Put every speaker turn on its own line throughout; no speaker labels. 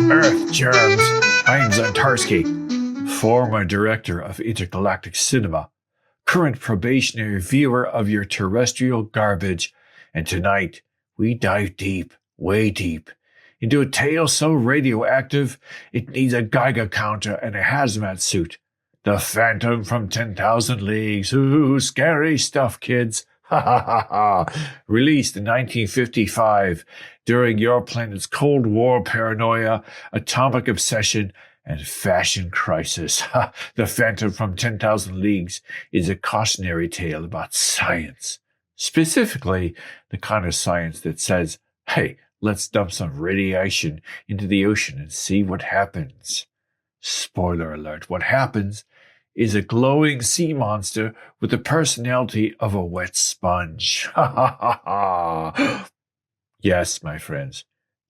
Earth germs. I am Zantarsky, former director of intergalactic cinema, current probationary viewer of your terrestrial garbage, and tonight we dive deep, way deep, into a tale so radioactive it needs a Geiger counter and a hazmat suit. The Phantom from 10,000 Leagues. Ooh, scary stuff, kids. Ha ha ha ha. Released in 1955 during your planet's Cold War paranoia, atomic obsession, and fashion crisis. The Phantom from 10,000 Leagues is a cautionary tale about science. Specifically, the kind of science that says, hey, let's dump some radiation into the ocean and see what happens. Spoiler alert, what happens is a glowing sea monster with the personality of a wet sponge. Ha ha ha ha. Yes, my friends.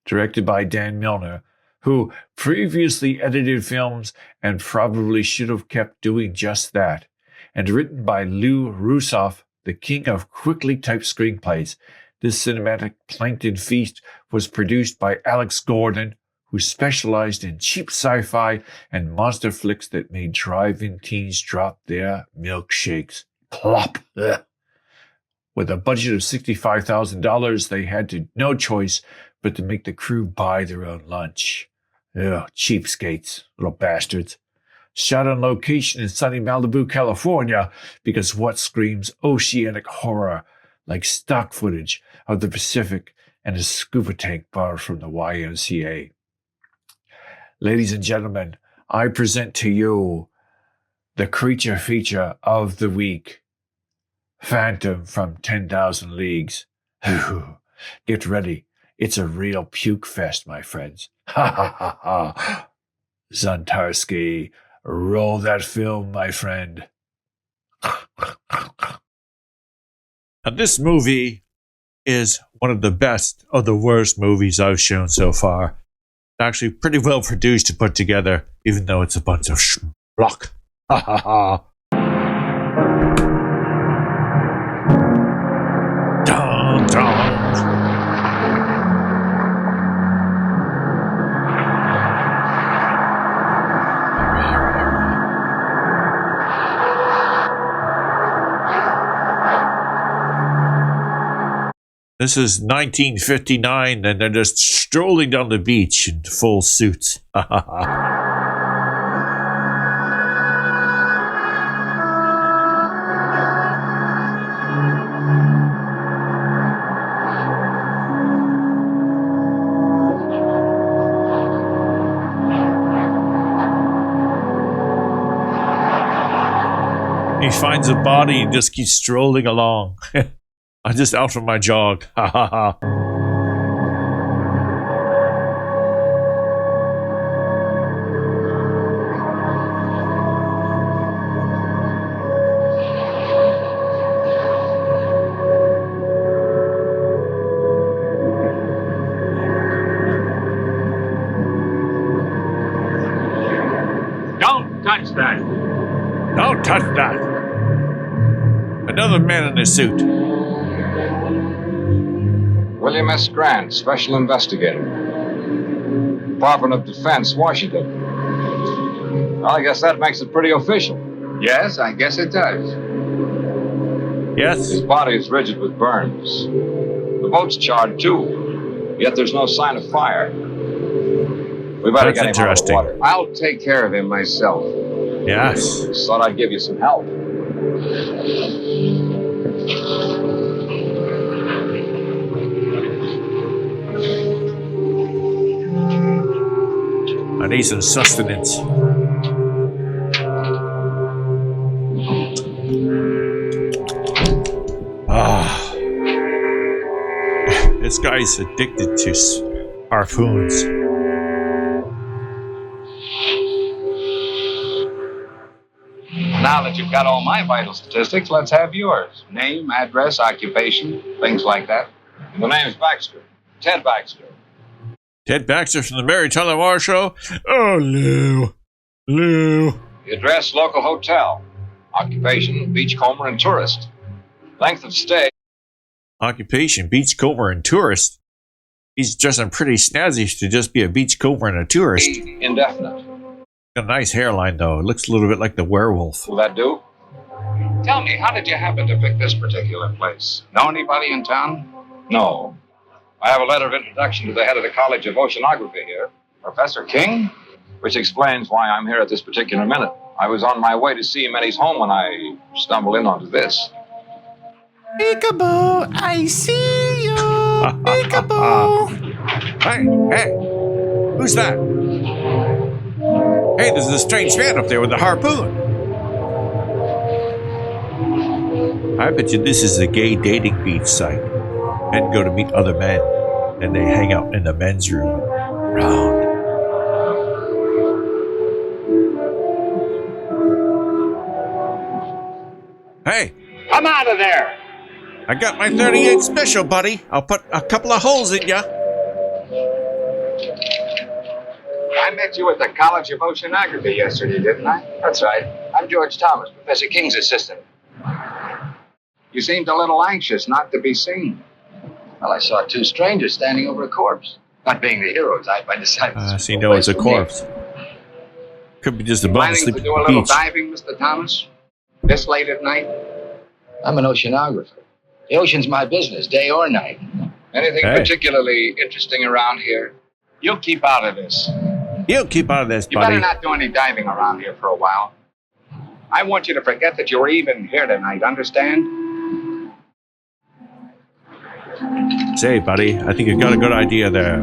Directed by Dan Milner, who previously edited films and probably should have kept doing just that, and written by Lou Rusoff, the king of quickly typed screenplays. This cinematic plankton feast was produced by Alex Gordon, who specialized in cheap sci-fi and monster flicks that made drive-in teens drop their milkshakes. Plop! Ugh. With a budget of $65,000, they had no choice but to make the crew buy their own lunch. Ugh, cheapskates, little bastards. Shot on location in sunny Malibu, California, because what screams oceanic horror like stock footage of the Pacific and a scuba tank bar from the YMCA. Ladies and gentlemen, I present to you the creature feature of the week, Phantom from 10,000 Leagues. Get ready. It's a real puke fest, my friends. Ha ha ha ha. Zantarsky, roll that film, my friend. Now, this movie is one of the best of the worst movies I've shown so far. It's actually pretty well produced and put together, even though it's a bunch of schlock. Ha ha ha. Dun, dun. This is 1959, and they're just strolling down the beach in full suits. Ha ha ha. He finds a body and just keeps strolling along. I'm just out for my jog. Ha ha ha.
Don't touch that.
Don't touch that. Another man in a suit.
William S. Grant, Special Investigator. Department of Defense, Washington. Well, I guess that makes it pretty official.
Yes, I guess it does.
Yes.
His body is rigid with burns. The boat's charred, too. Yet there's no sign of fire. We better
That's
get him out of the
interesting.
water.
I'll take care of him myself.
Yes.
Just thought I'd give you some help.
I need some sustenance. Ah. This guy's addicted to harpoons.
Now that you've got all my vital statistics, let's have yours.
Name, address, occupation, things like that.
The name's Baxter. Ted Baxter.
Ted Baxter from the Mary Tyler Moore Show. Oh, Lou. Lou.
The address, local hotel. Occupation, beachcomber and tourist. Length of stay.
Occupation, beachcomber and tourist. He's dressing pretty snazzy to just be a beachcomber and a tourist.
Indefinite.
Got a nice hairline, though. It looks a little bit like the werewolf.
Will that do?
Tell me, how did you happen to pick this particular place? Know anybody in town?
No. I have a letter of introduction to the head of the College of Oceanography here,
Professor King?
which explains why I'm here at this particular minute. I was on my way to see him at his home when I stumbled in onto this.
Peekaboo, I see you. Peekaboo.
Hey, who's that? Hey, there's a strange man up there with a harpoon. I bet you this is a gay dating beach site. Men go to meet other men, and they hang out in the men's room. Round. Hey,
Come out of there!
I got my 38 special, buddy. I'll put a couple of holes in ya.
I met you at the College of Oceanography yesterday, didn't I? That's right. I'm George Thomas, Professor King's assistant. You seemed a little anxious not to be seen. Well, I saw two strangers standing over a corpse. Not being the hero type, I decided to
So you know it's a corpse. Could be just a bum
Planning to
sleeping
do a
on the
little
beach.
diving, Mr. Thomas? This late at night?
I'm an oceanographer. The ocean's my business, day or night.
Anything
Hey.
particularly interesting around here? You'll keep out of this.
You keep out of this,
You better
buddy.
not do any diving around here for a while. I want you to forget that you were even here tonight, understand?
Say, buddy, I think you got a good idea there.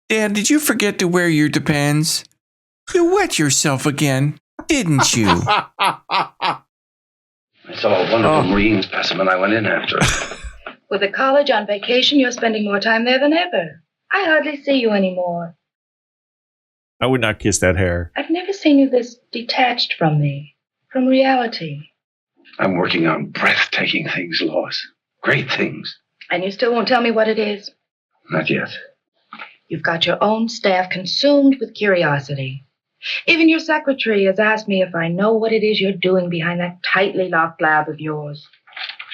Dad, did you forget to wear your Depends? You wet yourself again, didn't you?
I saw a wonderful marine specimen. I went in after it.
With the college on vacation, you're spending more time there than ever. I hardly see you anymore.
I would not kiss that hair.
I've never seen you this detached from me, from reality.
I'm working on breathtaking things, Lois. Great things.
And you still won't tell me what it is?
Not yet.
You've got your own staff consumed with curiosity. Even your secretary has asked me if I know what it is you're doing behind that tightly locked lab of yours.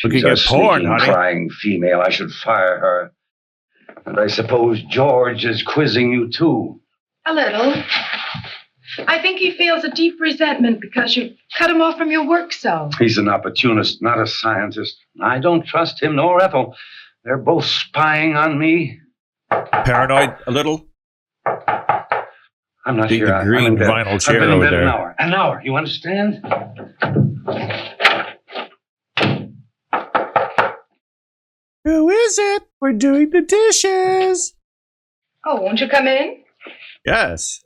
Looking
She's a
at porn,
sneaking,
honey.
prying female. I should fire her. And I suppose George is quizzing you, too.
A little. I think he feels a deep resentment because you cut him off from your work so.
He's an opportunist, not a scientist. I don't trust him nor Ethel. They're both spying on me.
Paranoid a little?
I'm not
Big
here. I'm
green
in bed.
vinyl
I've
chair
been in
over
bed
there.
an hour. An hour, you understand?
Who is it? We're doing the dishes.
Oh, won't you come in?
Yes.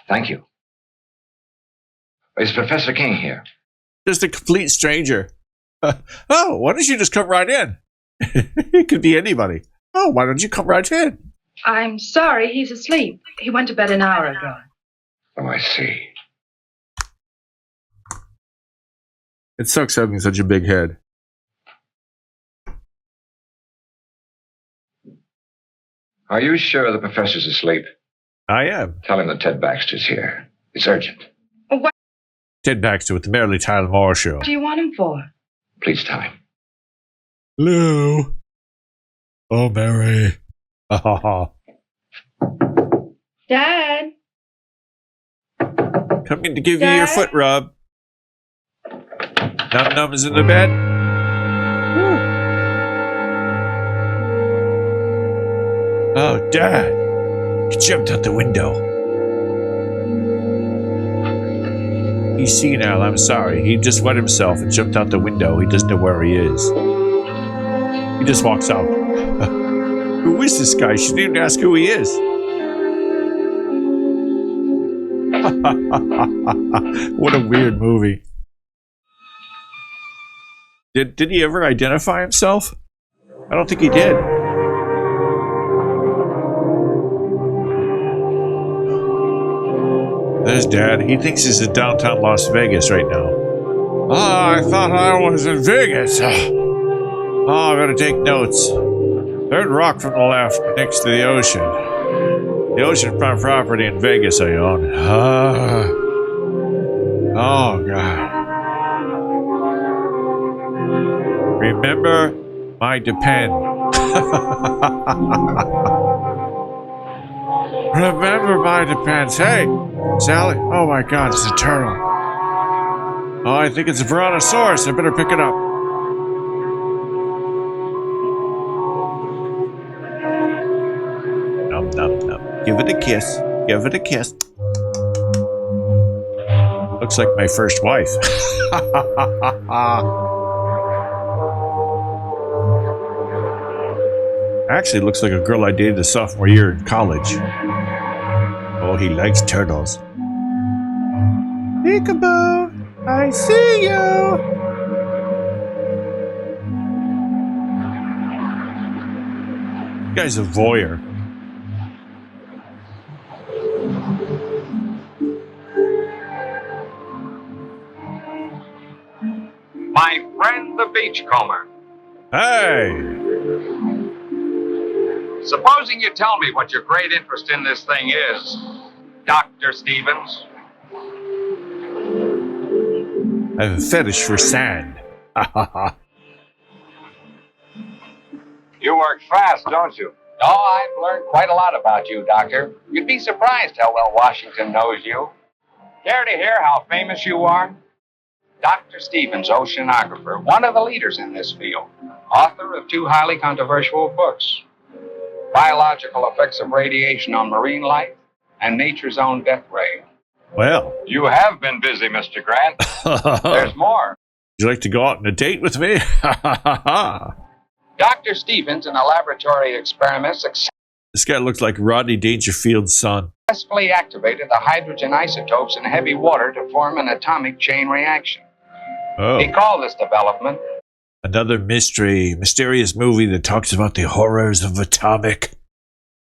Thank you. Is Professor King here?
Just a complete stranger. Oh, why don't you just come right in? It could be anybody. Oh, why don't you come right in?
I'm sorry, he's asleep. He went to bed an hour ago.
Oh, I see.
It sucks having such a big head.
Are you sure the professor's asleep?
I am.
Tell him that Ted Baxter's here. It's urgent.
What
Ted Baxter with the Merrily Tyler Moore Show.
do you want him for?
Please tell him.
Hello. Oh, Mary.
Dad?
Coming to give you your foot rub. Num Num is in the bed. Oh, Dad. He jumped out the window. He's senile, I'm sorry. He just wet himself and jumped out the window. He doesn't know where he is. He just walks out. Who is this guy? She didn't even ask who he is. What a weird movie. Did he ever identify himself? I don't think he did. There's Dad. He thinks he's in downtown Las Vegas right now. I thought I was in Vegas. I better take notes. Third rock from the left, next to the ocean. The oceanfront property in Vegas I own. Oh, God. Remember my depend. Remember my depends. Hey, Sally. Oh, my God, it's a turtle. Oh, I think it's a brontosaurus. I better pick it up. Num, num, num. Give it a kiss. Give it a kiss. Looks like my first wife. Actually, looks like a girl I dated the sophomore year in college. Oh, he likes turtles. Peekaboo, I see you. This guy's a voyeur.
My friend the beachcomber.
Hey!
Supposing you tell me what your great interest in this thing is, Dr. Stevens.
I have a fetish for sand.
You work fast, don't you? Oh, I've learned quite a lot about you, Doctor. You'd be surprised how well Washington knows you. Care to hear how famous you are? Dr. Stevens, oceanographer, one of the leaders in this field, author of 2 highly controversial books, Biological Effects of Radiation on Marine Life and Nature's Own Death Ray.
Well.
You have been busy, Mr. Grant. There's more.
Would you like to go out on a date with me?
Dr. Stevens, in a laboratory experiment,
This guy looks like Rodney Dangerfield's son.
successfully activated the hydrogen isotopes in heavy water to form an atomic chain reaction.
Oh.
He called this development
Another mysterious movie that talks about the horrors of atomic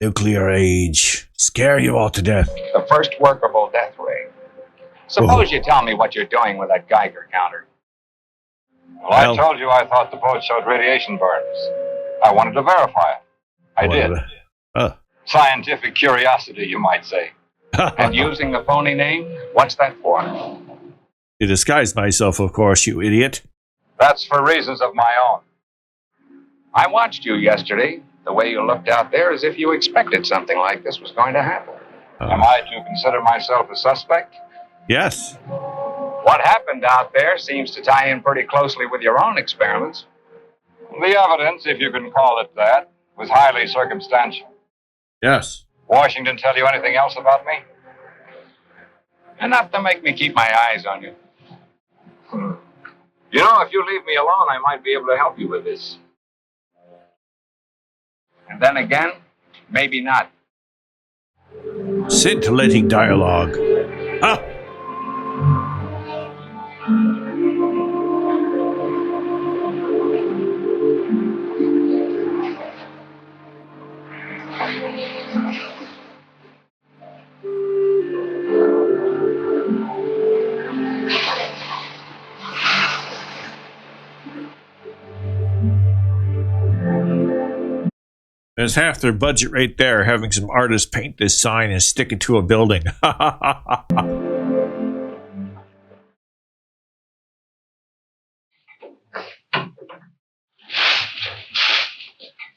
nuclear age. Scare you all to death.
the first workable death ray. Suppose you tell me what you're doing with that Geiger counter.
Well, I told you I thought the boat showed radiation burns. I wanted to verify it. I did. Scientific curiosity, you might say.
And using the phony name, what's that for?
To disguise myself, of course, you idiot.
That's for reasons of my own.
I watched you yesterday. The way you looked out there as if you expected something like this was going to happen.
Am I to consider myself a suspect?
Yes.
What happened out there seems to tie in pretty closely with your own experiments.
The evidence, if you can call it that, was highly circumstantial.
Yes.
Washington tell you anything else about me?
Enough to make me keep my eyes on you.
You know, if you leave me alone, I might be able to help you with this.
And then again, maybe not.
Scintillating dialogue. Ah! There's half their budget right there, having some artists paint this sign and stick it to a building.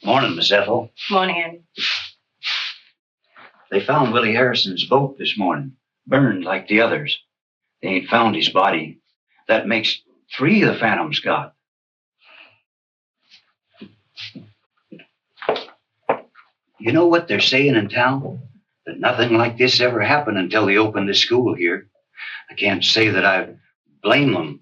Morning, Miss Ethel.
Morning, Andy.
They found Willie Harrison's boat this morning, burned like the others. They ain't found his body. That makes 3 of the Phantoms got. You know what they're saying in town? That nothing like this ever happened until they opened this school here. I can't say that I blame them.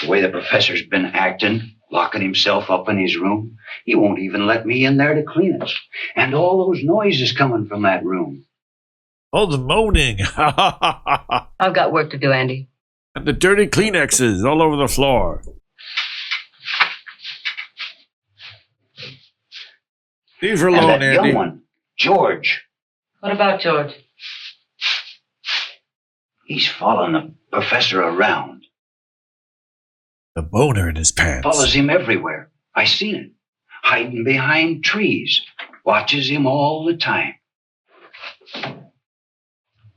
The way the professor's been acting, locking himself up in his room. He won't even let me in there to clean it. And all those noises coming from that room.
Oh, the moaning.
I've got work to do, Andy.
And the dirty Kleenexes all over the floor. Leave her
And
alone,
that
Andy.
young one, George.
What about George?
He's following the professor around.
The boner in his pants.
Follows him everywhere. I seen it. Hiding behind trees. Watches him all the time.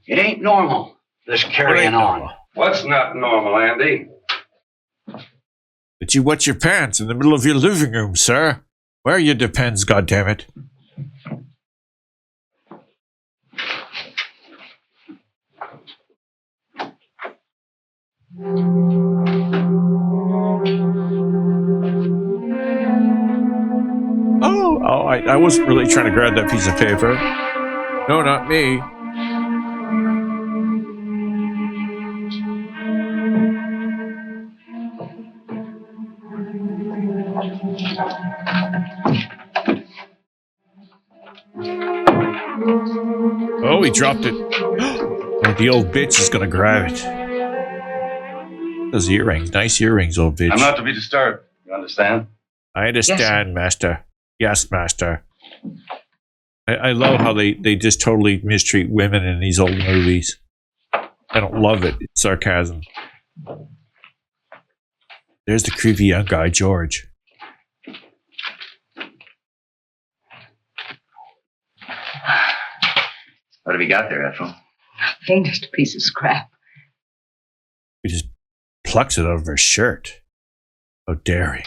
It ain't normal, this carrying on.
What's not normal, Andy?
Did you wet your pants in the middle of your living room, sir? Where are your depends, goddammit? Oh, I wasn't really trying to grab that piece of paper. No, not me. Oh, he dropped it. Oh, the old bitch is gonna grab it. Those earrings. Nice earrings, old bitch.
I'm not to be disturbed. You understand?
I understand, master. Yes, master. I love how they just totally mistreat women in these old movies. I don't love it. It's sarcasm. There's the creepy young guy, George.
What have you got there, Ethel?
Nothing, just a piece of scrap.
He just plucks it out of her shirt. How dare he?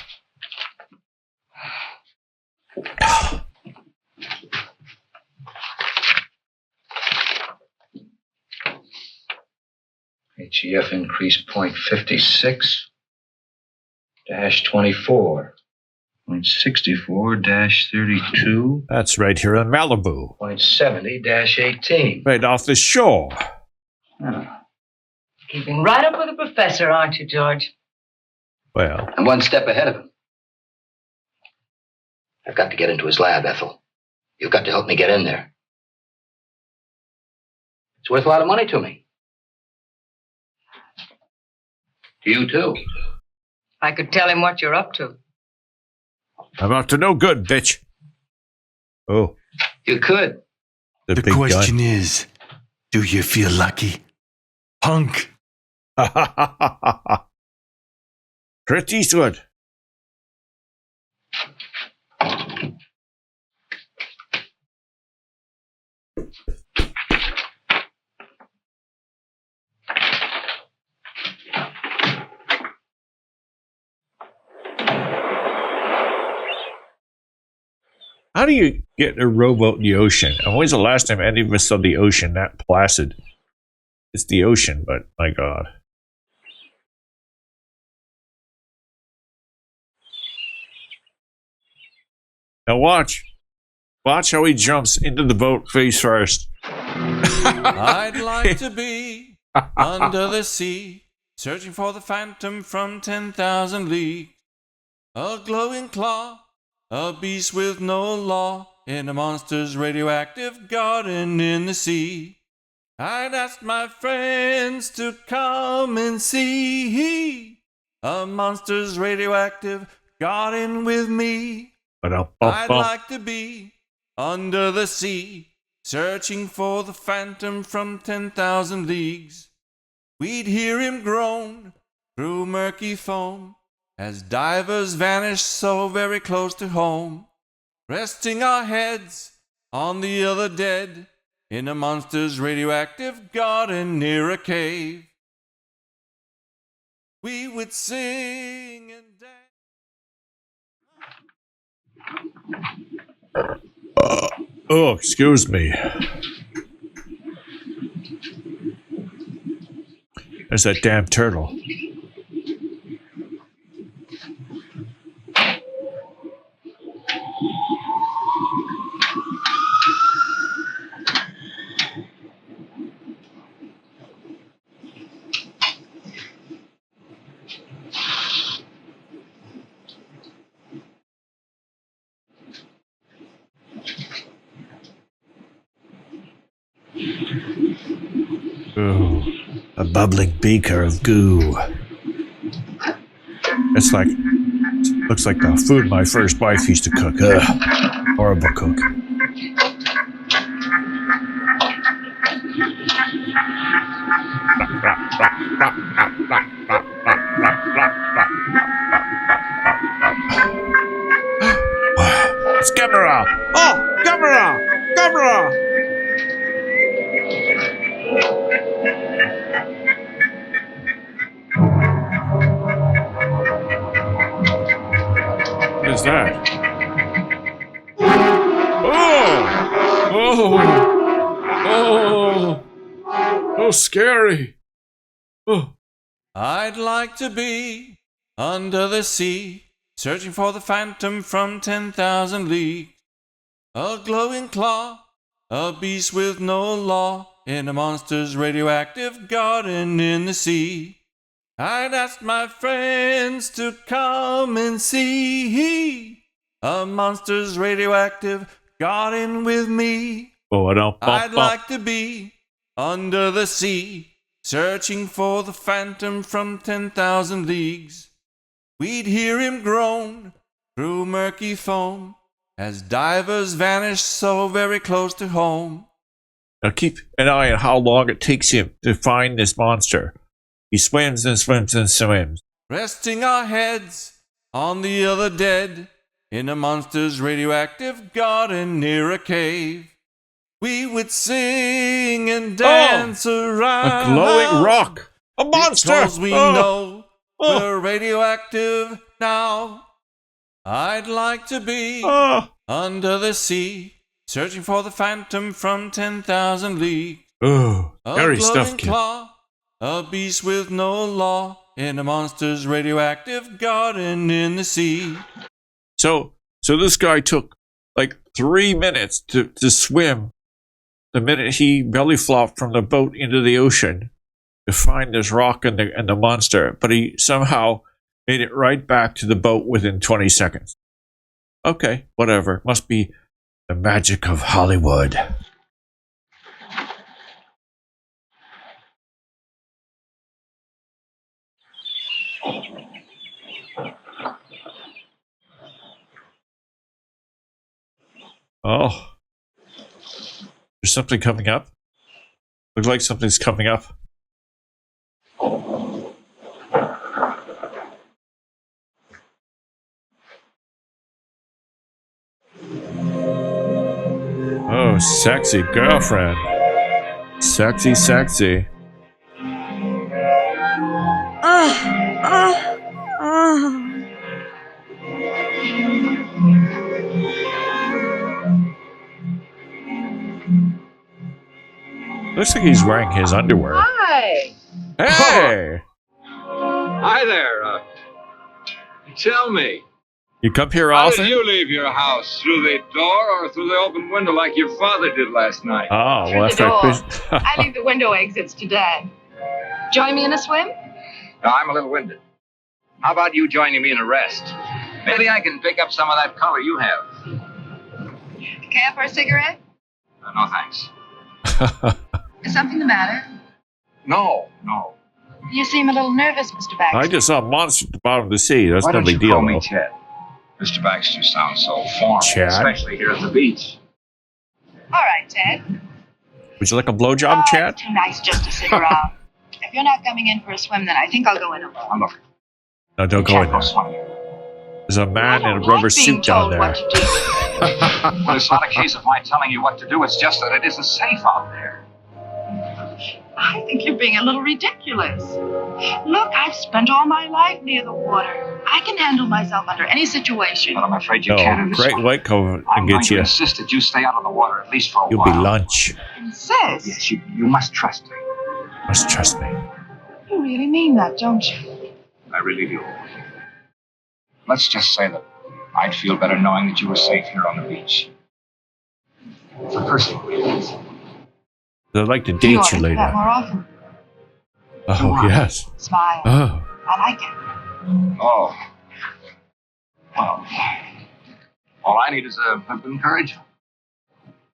HEF increase 0.56 -24. 0.64-32.
That's right here in Malibu.
0.70-18.
Right off the shore.
Oh.
Keeping right up with the professor, aren't you, George?
Well,
I'm one step ahead of him. I've got to get into his lab, Ethel. You've got to help me get in there. It's worth a lot of money to me. To you, too.
I could tell him what you're up to.
I'm up to no good, bitch. Oh.
You could.
The
The
big
question is, do you feel lucky? Punk.
gun. Pretty good. How do you get a rowboat in the ocean? And when's the last time any of us saw the ocean that placid? It's the ocean, but my God. Now watch. Watch how he jumps into the boat face first.
I'd like to be under the sea, searching for the phantom from 10,000 leagues. A glowing claw, a beast with no law, in a monster's radioactive garden in the sea. I'd ask my friends to come and see a monster's radioactive garden with me. I'd like to be under the sea, searching for the phantom from 10,000 leagues. We'd hear him groan through murky foam as divers vanish so very close to home, resting our heads on the other dead in a monster's radioactive garden near a cave. We would sing and dance.
Oh, excuse me. There's that damn turtle. Ooh, a bubbling beaker of goo. It's like, looks like the food my first wife used to cook. Horrible cook. is that? Oh! So scary. Oh.
I'd like to be under the sea, searching for the phantom from 10,000 leagues. A glowing claw, a beast with no law, in a monster's radioactive garden in the sea. I'd ask my friends to come and see a monster's radioactive garden with me. I'd like to be under the sea, searching for the phantom from 10,000 leagues. We'd hear him groan through murky foam as divers vanish so very close to home.
Now keep an eye on how long it takes him to find this monster. He swims and swims and swims.
Resting our heads on the other dead in a monster's radioactive garden near a cave. We would sing and dance around.
A glowing rock. A monster.
Because we know we're radioactive now. I'd like to be under the sea, searching for the phantom from 10,000 leagues.
Oh, scary
A
stuff,
glowing
kid.
claw, a beast with no law, in a monster's radioactive garden in the sea.
So this guy took like 3 minutes to swim the minute he belly flopped from the boat into the ocean to find this rock and the monster, but he somehow made it right back to the boat within 20 seconds. Okay, whatever. Must be the magic of Hollywood. Oh. There's something coming up? Looks like something's coming up. Oh, sexy girlfriend. Sexy, sexy. Looks like he's wearing his underwear.
Hi.
Hey!
Hi there. Tell me,
You come here
how
often?
did you leave your house? Through the door or through the open window like your father did last night?
Oh,
Through
well,
the
that's
door.
right.
I leave the window exits today. Join me in a swim?
No, I'm a little winded. How about you joining me in a rest? Maybe I can pick up some of that color you have.
Care for a cigarette?
No, thanks.
Is something the matter?
No.
You seem a little nervous, Mr. Baxter.
I just saw a monster at the bottom of the sea. That's
Why
no
don't
big
you
deal.
call me
though.
Chet? Mr. Baxter sounds so formal,
Chad?
especially here at the beach.
All right, Ted.
Would you like a blowjob, Chad?
It's too nice just to sit around. If you're not coming in for a swim, then I think I'll go in alone.
Now look,
No, don't go in there.
swimming.
There's a man in a
I
rubber
like being
suit down
told
there.
what to do.
Well, it's not a case of my telling you what to do. It's just that it isn't safe out there.
I think you're being a little ridiculous. Look, I've spent all my life near the water. I can handle myself under any situation.
But I'm afraid you
No,
can't in this
Great
one.
White Cove
I'm
can
going
get
to
you.
insist that you stay out of the water at least for a
You'll
while.
be lunch.
Insist?
Yes, you must trust me.
Must trust me.
You really mean that, don't you?
I really do. Let's just say that I'd feel better knowing that you were safe here on the beach. For personal reasons.
They'd like to
You
date
ought
you
to do that
later.
more often.
Oh, yes.
Smile.
Oh.
I like it.
Oh. Well, all I need is a bit of encouragement.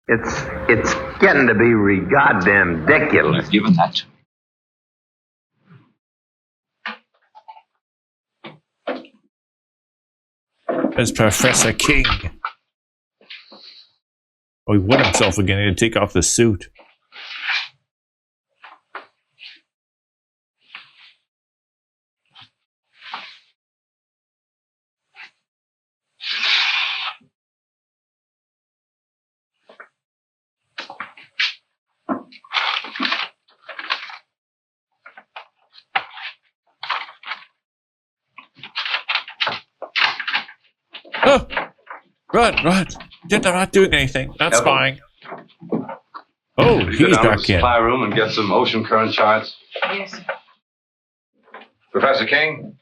It's getting to be goddamn ridiculous.
You've given that to me.
There's Professor King. Oh, he wet himself again. He had to take off the suit. Oh, run. I'm not doing anything. Not
Ethel.
spying. Oh,
Go
he's
down to
back
the
in.
supply room and get some ocean current charts.
Yes, sir.
Professor King,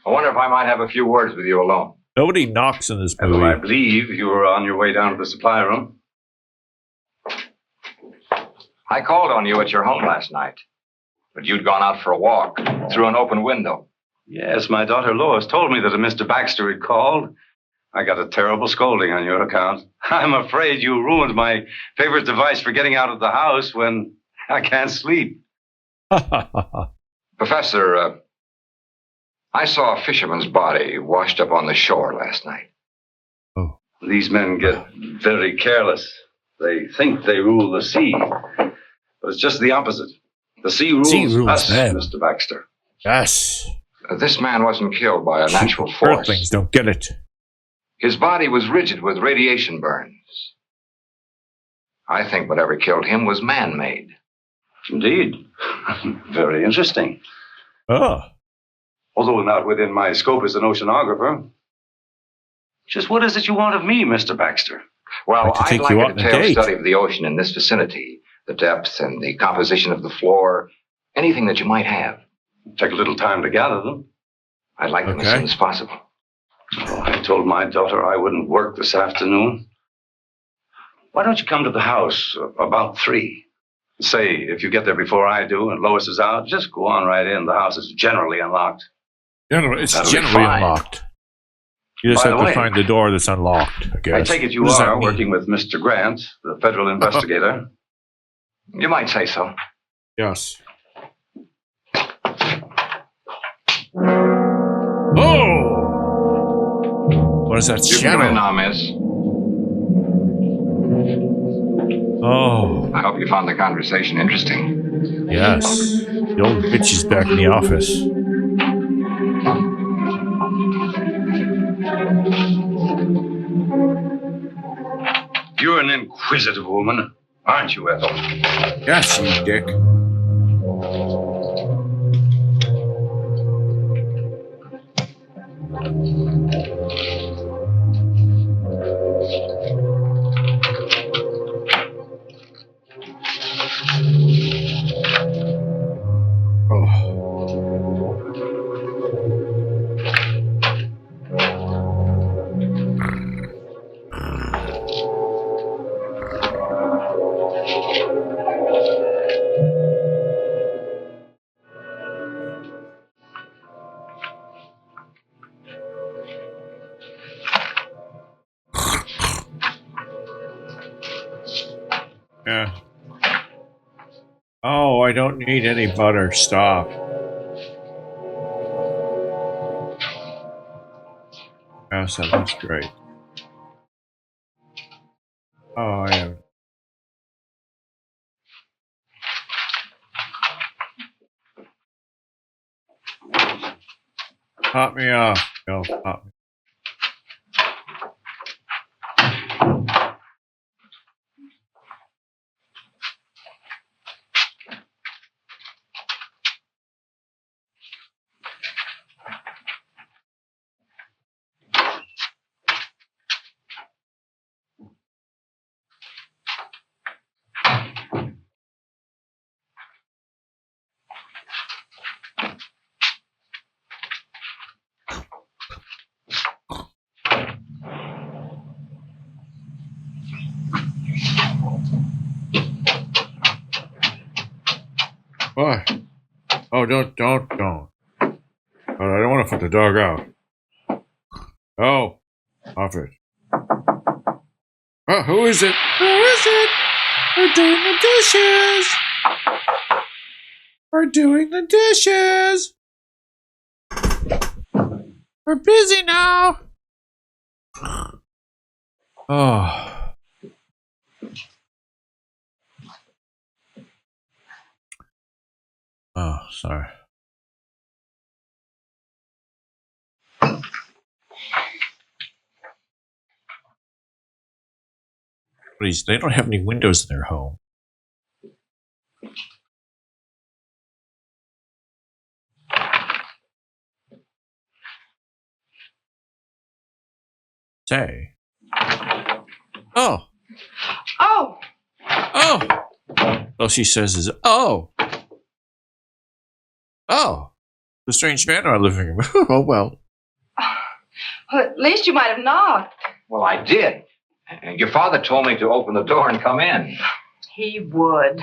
I wonder if I might have a few words with you alone.
Nobody knocks in this
Ethel, I
movie.
believe you were on your way down to the supply room.
I called on you at your home last night, but you'd gone out for a walk through an open window.
Yes, my daughter Lois told me that a Mr. Baxter had called. I got a terrible scolding on your account. I'm afraid you ruined my favorite device for getting out of the house when I can't sleep.
Professor, I saw a fisherman's body washed up on the shore last night.
Oh.
These men get very careless. They think they rule the sea, but it's just the opposite. The sea rules us,
them.
Mr. Baxter.
Yes.
This man wasn't killed by a natural force.
Earthlings don't get it.
His body was rigid with radiation burns. I think whatever killed him was man-made.
Indeed. Very interesting.
Oh.
Although not within my scope as an oceanographer. Just what is it you want of me, Mr. Baxter?
Well,
I'd
I'd
like you
like
out
a
on a
detailed
date.
study of the ocean in this vicinity, the depth and the composition of the floor, anything that you might have.
Take a little time to gather them.
I'd like them as
Okay.
soon as possible.
Oh, I told my daughter I wouldn't work this afternoon. Why don't you come to the house about 3? Say, if you get there before I do and Lois is out, just go on right in. The house is generally unlocked.
It's
That'll be
generally
fine.
unlocked. You just
By
have
the
to
way,
find the door that's unlocked, I guess.
I take it you
What does that
are
mean?
working with Mr. Grant, the federal investigator.
You might say so.
Yes. Oh! What is that
You can come in
channel?
now, miss.
Oh,
I hope you found the conversation interesting.
yes. The old bitch is back in the office.
You're an inquisitive woman, aren't you, Ethel?
Yes, you dick. Oh. Yeah. Oh, I don't need any butter. Stop. Yes, that looks great. Oh, I have. Pop me off. No, pop me. What? Oh, don't. Oh, I don't want to put the dog out. Oh, off it. Oh, who is it? Who is it? We're doing the dishes. We're doing the dishes. We're busy now. Oh. Oh, sorry. Please, they don't have any windows in their home.
Say. Oh.
Oh,
Oh. All she says is, oh. Oh. The strange man in our living room. Oh, well.
well, at least you might have knocked.
Well, I did. And your father told me to open the door and come in.
He would.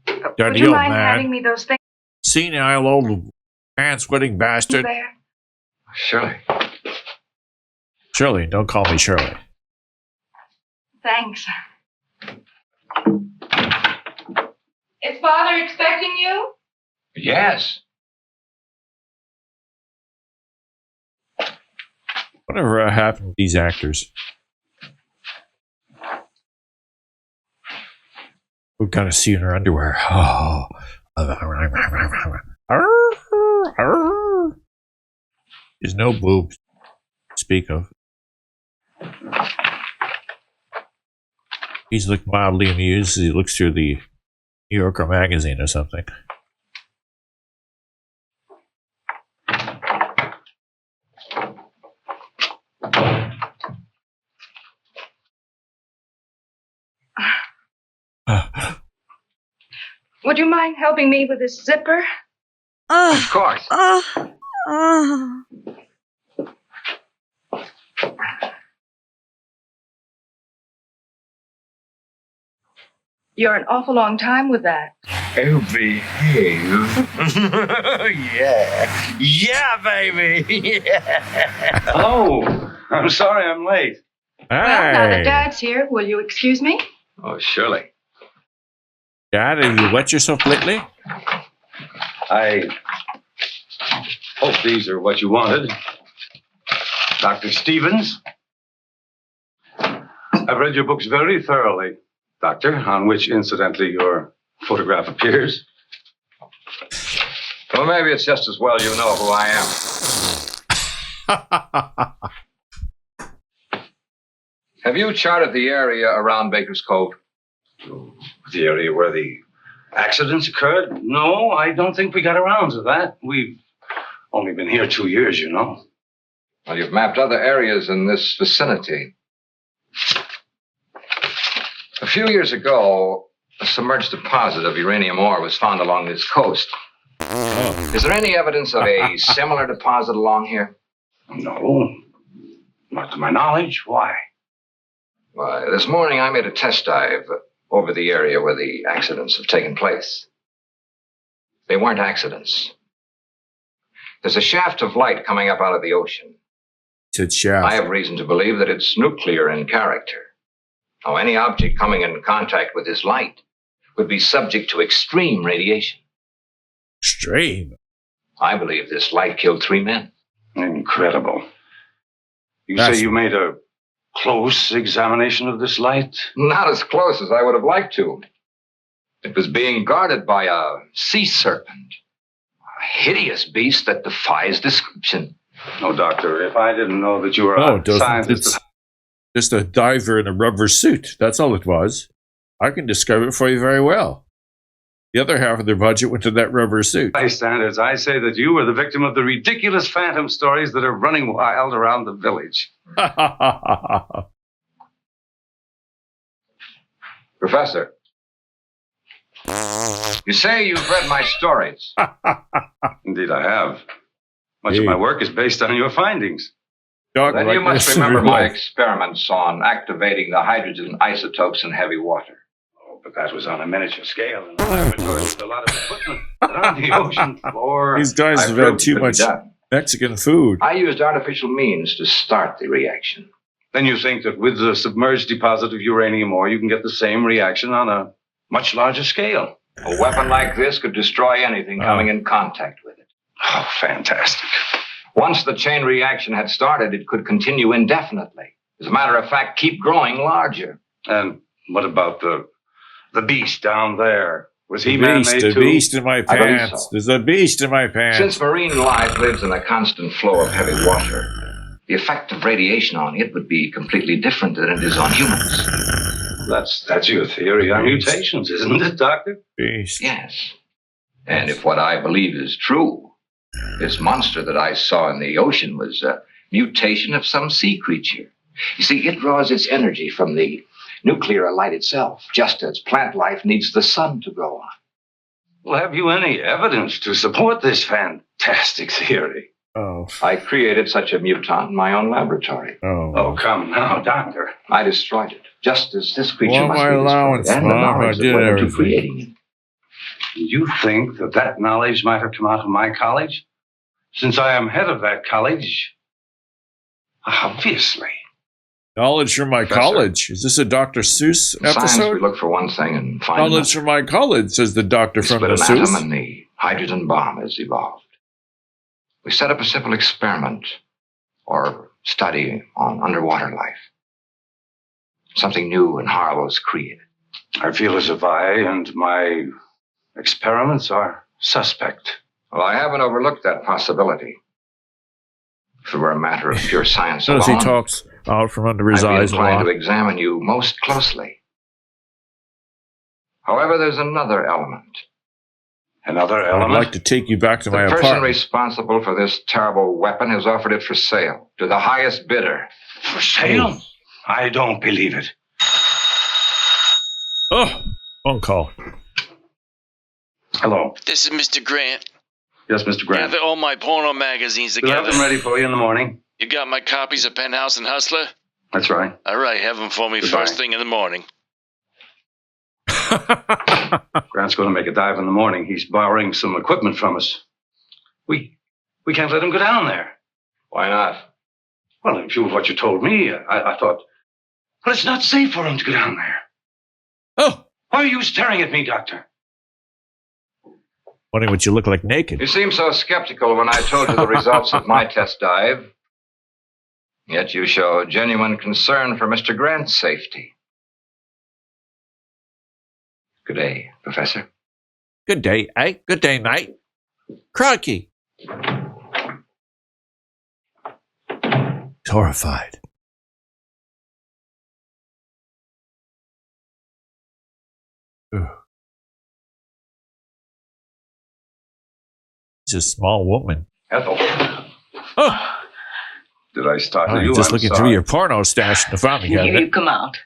Would
Dirty
you
old
mind
man.
handing me those things
Senile old pants-sweating bastard.
there?
Shirley.
Shirley, don't call me Shirley.
Thanks. Is Father expecting you?
Yes.
Whatever happened to these actors? We've got to see in her underwear. Oh. There's no boobs to speak of. He's looked mildly amused as he looks through the New Yorker magazine or something.
Would you mind helping me with this zipper?
Of course.
You're an awful long time with that.
Oh, behave.
Yeah. Yeah, baby. Yeah.
Oh, I'm sorry I'm late.
Well, now that
Hey,
Dad's here, will you excuse me?
Oh, Shirley.
Dad, have you wet yourself lately?
I hope these are what you wanted. Dr. Stevens? I've read your books very thoroughly, Doctor, on which, incidentally, your photograph appears.
Well, maybe it's just as well you know who I am. Have you charted the area around Baker's Cove?
The area where the accidents occurred? No, I don't think we got around to that. We've only been here 2 years, you know.
Well, you've mapped other areas in this vicinity. A few years ago, a submerged deposit of uranium ore was found along this coast. Is there any evidence of a similar deposit along here?
No, not to my knowledge. Why?
Why, this morning I made a test dive over the area where the accidents have taken place. They weren't accidents. There's a shaft of light coming up out of the ocean.
Said shaft.
I have reason to believe that it's nuclear in character. Now, any object coming in contact with this light would be subject to extreme radiation.
Extreme.
I believe this light killed 3 men.
Incredible. You
That's-
say you made a close examination of this light?
Not as close as I would have liked to. It was being guarded by a sea serpent. A hideous beast that defies description.
No, Doctor, if I didn't know that you were
No,
a
it doesn't.
scientist...
It's just a diver in a rubber suit. That's all it was. I can describe it for you very well. The other half of their budget went to that rubber suit.
By standards, I say that you were the victim of the ridiculous phantom stories that are running wild around the village.
Professor, you say you've read my stories.
Indeed, I have. Much of my work is based on your findings.
Dog
Then
like
you must
this in
remember
real
my
life.
experiments on activating the hydrogen isotopes in heavy water.
Oh, but that was on a miniature scale in a laboratory with a lot of equipment. But on the ocean floor...
These guys
I
have
proved
had
it
too
could be
much
done.
Mexican food.
I used artificial means to start the reaction.
Then you think that with the submerged deposit of uranium ore, you can get the same reaction on a much larger scale.
A weapon like this could destroy anything coming in contact with it.
Oh, fantastic.
Once the chain reaction had started, it could continue indefinitely. As a matter of fact, keep growing larger.
And what about the beast down there? Was he man-made
The
too?
beast in my
I believe
pants.
so.
There's a beast in my pants.
Since marine life lives in a constant flow of heavy water, the effect of radiation on it would be completely different than it is on humans.
That's your theory on mutations, isn't it, Doctor?
Beast.
Yes. And if what I believe is true, this monster that I saw in the ocean was a mutation of some sea creature. You see, it draws its energy from the nuclear light itself, just as plant life needs the sun to grow on.
Well, have you any evidence to support this fantastic theory?
Oh.
I created such a mutant in my own laboratory.
Oh, come now, Doctor.
I destroyed it, just as this creature
Well,
must
my
be destroyed,
allowance,
and the
Mom, I
knowledge that
did
went into
everything.
creating it.
You think that that knowledge might have come out of my college? Since I am head of that college, obviously.
Knowledge from my
Professor.
college. Is this a Dr. Seuss
In science, we
episode?
look for one thing and find
Knowledge
another.
from my college, says the doctor
We
from
split
the
an atom
Seuss.
and the hydrogen bomb has evolved. We set up a simple experiment or study on underwater life. Something new and horrible is created.
I feel as if I and my experiments are suspect.
Well, I haven't overlooked that possibility. If it were a matter of pure science
Notice he
alone,
talks out from under his
I'd be
eyes a
inclined
lot.
to examine you most closely. However, there's another element.
Another
I'd
element?
like to take you back to
The
my
person
apartment.
responsible for this terrible weapon has offered it for sale to the highest bidder.
For sale? I don't believe it.
Oh, phone call.
Hello.
This is Mr. Grant.
Yes, Mr. Grant.
Gather all my porno magazines
We'll have
together.
them ready for you in the morning.
You got my copies of Penthouse and Hustler?
That's right.
All right, have them for me
Goodbye.
first thing in the morning.
Grant's going to make a dive in the morning. He's borrowing some equipment from us. We can't let him go down there.
Why not?
Well, in view of what you told me, I thought, well, it's not safe for him to go down there.
Oh,
Why are you staring at me, Doctor?
wondering what you look like naked.
You seemed so skeptical when I told you the results of my test dive. Yet you show genuine concern for Mr. Grant's safety. Good day, Professor.
Good day, eh? Good day, mate. Crikey. Horrified. Ugh. She's a small woman.
Ethel,
Oh,
did I startle you?
just
I'm
looking
sorry.
through your porno stash in the file
Here
cabinet.
you come out.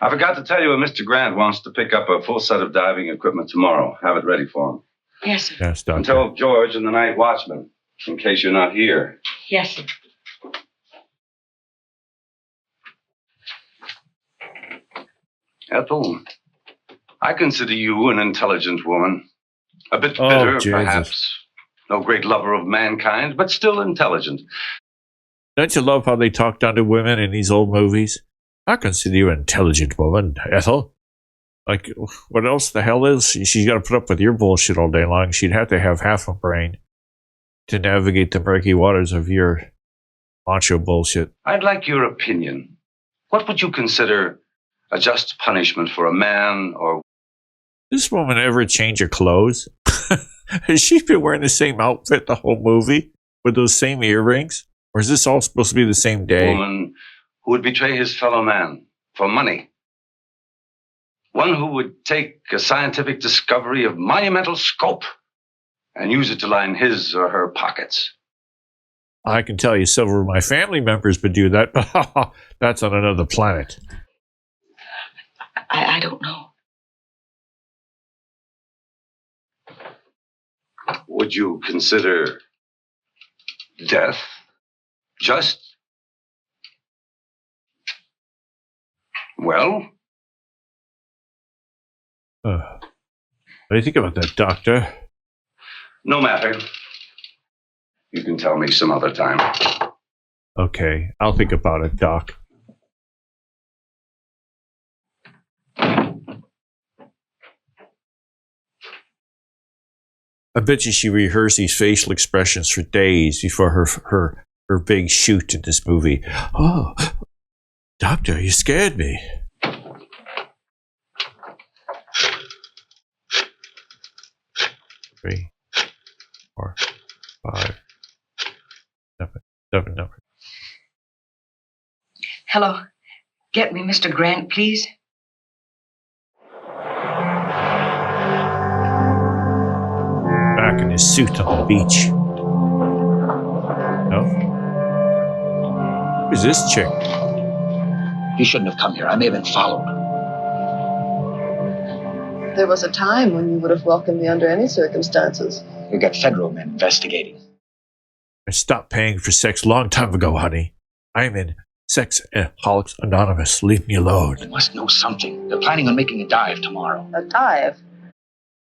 I forgot to tell you, Mr. Grant wants to pick up a full set of diving equipment tomorrow. Have it ready for him.
Yes, sir.
Yes, doctor.
And tell George and the night watchman, in case you're not here.
Yes, sir.
Ethel, I consider you an intelligent woman. A bit
Oh,
bitter,
Jesus.
perhaps. No great lover of mankind, but still intelligent.
Don't you love how they talk down to women in these old movies? I consider you an intelligent woman, Ethel. Like, what else the hell is she? She's got to put up with your bullshit all day long. She'd have to have half a brain to navigate the murky waters of your macho bullshit.
I'd like your opinion. What would you consider a just punishment for a man or...
This woman ever change her clothes? Has she been wearing the same outfit the whole movie with those same earrings? Or is this all supposed to be the same day?
woman who would betray his fellow man for money? One who would take a scientific discovery of monumental scope and use it to line his or her pockets.
I can tell you several of my family members would do that. That's on another planet.
I don't know.
Would you consider death just? Well,
What do you think about that, doctor?
no matter. You can tell me some other time.
Okay, I'll think about it, Doc. I bet you she rehearsed these facial expressions for days before her big shoot in this movie. Oh, doctor, you scared me. Three, 4, 5, 7 numbers.
Hello. Get me Mr. Grant, please.
Back in his suit on the beach. No? Who's this chick?
You shouldn't have come here. I may have been followed.
There was a time when you would have welcomed me under any circumstances.
We've got federal men investigating.
I stopped paying for sex a long time ago, honey. I'm in Sexaholics Anonymous. Leave me alone.
You must know something. They're planning on making a dive tomorrow.
A dive?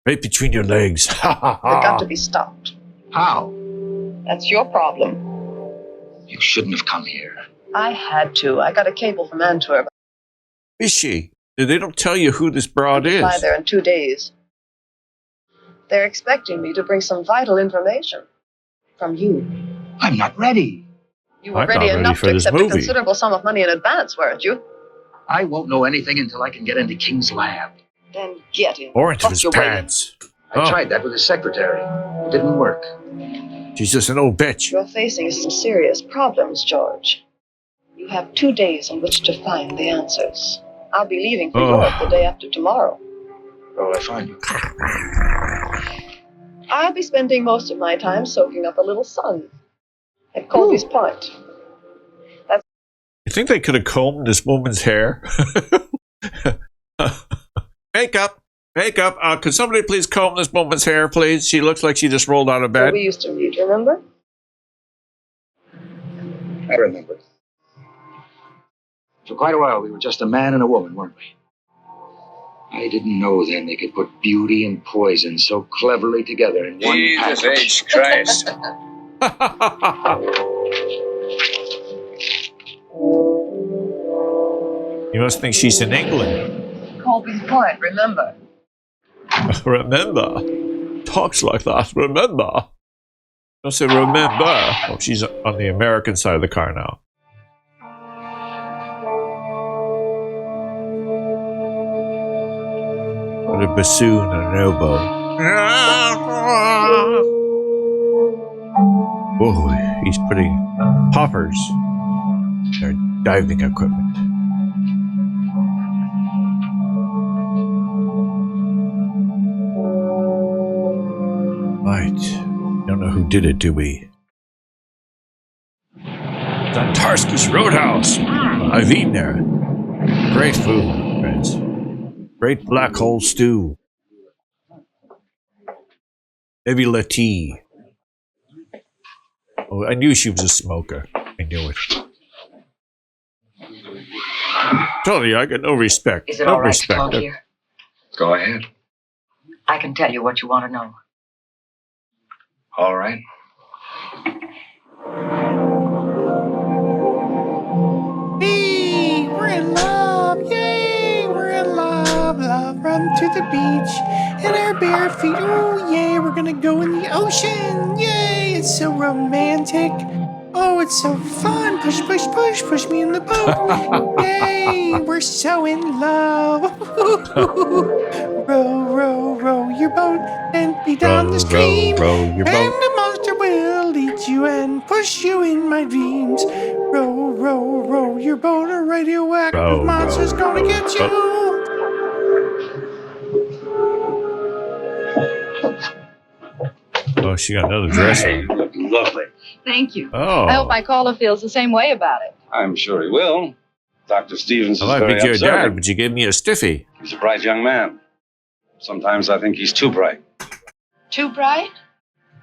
Right between your legs. Ha ha ha.
They've got to be stopped.
How?
That's your problem.
You shouldn't have come here.
I had to. I got a cable from Antwerp.
Is she? They don't tell you who this broad is.
Fly there in 2 days. They're expecting me to bring some vital information from you.
I'm not ready.
You were
I'm
ready
not ready
enough
for
to
this
accept
movie.
a considerable sum of money in advance, weren't you?
I won't know anything until I can get into King's lab.
Then get him.
Or into
Fuck
his
your way.
pants.
I tried that with his secretary. It didn't work.
She's just an old bitch.
You're facing some serious problems, George. You have 2 days in which to find the answers. I'll be leaving for Europe the day after tomorrow.
Where will I find you?
I'll be spending most of my time soaking up a little sun at Colby's Point.
You think they could have combed this woman's hair? Makeup. Could somebody please comb this woman's hair, please? She looks like she just rolled out of
Where
bed.
we used to read, remember?
I remember. For quite a while, we were just a man and a woman, weren't we? I didn't know then they could put beauty and poison so cleverly together in one
Jesus
package.
H. Christ.
You must think she's in England.
Colby's Point, remember?
Remember. Talks like that. Remember. Don't say remember. Oh, she's on the American side of the car now. With a bassoon and an elbow. Oh, he's putting poppers in their diving equipment. Right. Don't know who did it, do we? Tarski's Roadhouse. I've eaten there. Great food, friends. Great black hole stew. Maybe Letty. Oh, I knew she was a smoker. I knew it. Tell you, I got no respect.
Is it
no
all right to
respect.
talk here?
Go ahead.
I can tell you what you want to know.
All right.
Hey, we're in love, yay! We're in love, love. Run to the beach in our bare feet. Oh, yay! We're gonna go in the ocean, yay! It's so romantic. Oh, it's so fun. Push, push, push, push me in the boat. Yay! We're so in love. Row, row, row your boat and be down the stream.
Row your boat.
And the monster will lead you and push you in my dreams. Row, row, row your boat. A radioactive
Row,
monster's
row,
gonna
row,
get you.
Oh, she got another dress
Hey,
on.
you look lovely.
Thank you.
Oh.
I hope my caller feels the same way about it.
I'm sure he will. Dr. Stevens
I
is
might
very
be your dad,
observant.
but you gave me a stiffy.
He's a bright young man. Sometimes I think he's too bright.
Too bright?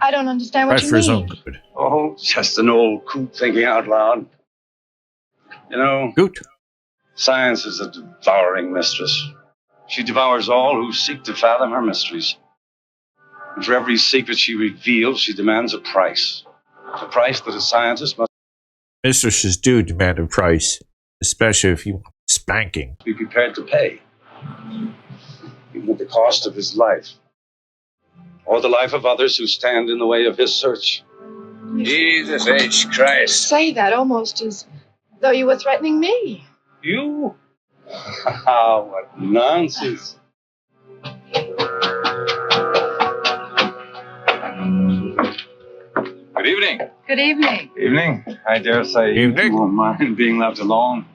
I don't understand what
Right
you
for his own
mean.
good.
Oh, just an old coot thinking out loud. You know,
Good.
science is a devouring mistress. She devours all who seek to fathom her mysteries. And for every secret she reveals, she demands a price. A price that a scientist must
Mistresses do demand a price, especially if you want spanking.
be prepared to pay. Even at the cost of his life. Or the life of others who stand in the way of his search.
Jesus H. Christ.
Say that almost as though you were threatening me.
You? What nonsense.
Good evening.
Good evening.
Evening. I dare say you
Evening.
won't mind being left alone.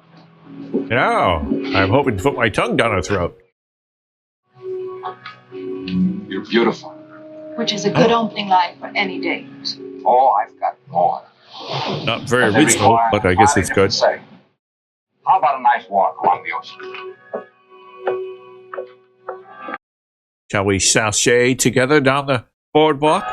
Now, I'm hoping to put my tongue down her throat.
You're beautiful.
Which is a good opening line for any date.
Oh, I've got more.
Not very original, but I guess it's good.
Say, how How about a nice walk along the ocean?
Shall we sashay together down the boardwalk?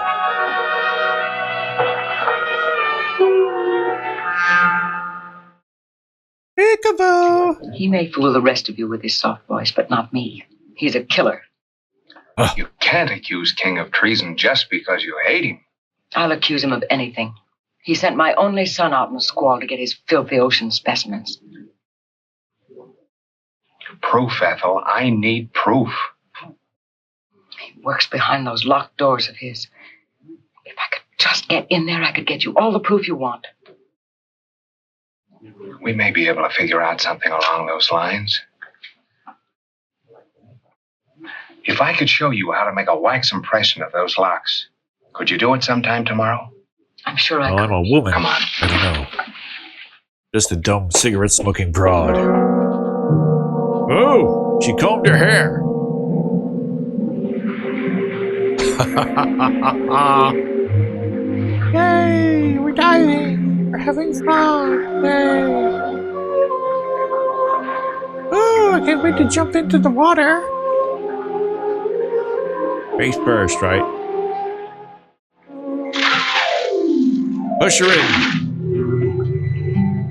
Peekaboo!
He may fool the rest of you with his soft voice, but not me. He's a killer.
You can't accuse King of treason just because you hate him.
I'll accuse him of anything. He sent my only son out in a squall to get his filthy ocean specimens.
Proof, Ethel. I need proof.
He works behind those locked doors of his. If I could just get in there, I could get you all the proof you want.
We may be able to figure out something along those lines. If I could show you how to make a wax impression of those locks, could you do it sometime tomorrow?
I'm sure I
Well,
could.
I'm a woman.
Come on.
I don't know. Just a dumb cigarette-smoking broad. Oh, she combed her hair.
Yay! We're diving! We're having fun! Yay! Oh, I can't wait to jump into the water!
Face first, right? Push her in.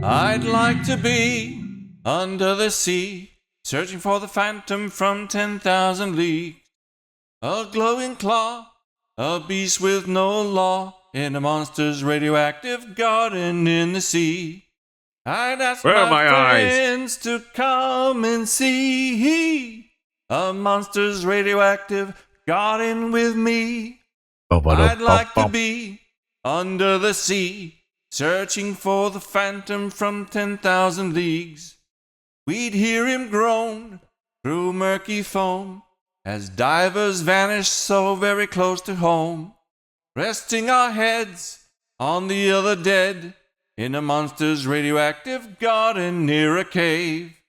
I'd like to be under the sea, searching for the phantom from 10,000 leagues. A glowing claw, a beast with no law, in a monster's radioactive garden in the sea. I'd ask
Where are my
friends to come and see a monster's radioactive garden with me. I'd like to be under the sea, searching for the phantom from 10,000 leagues. We'd hear him groan through murky foam as divers vanish so very close to home, resting our heads on the other dead in a monster's radioactive garden near a cave.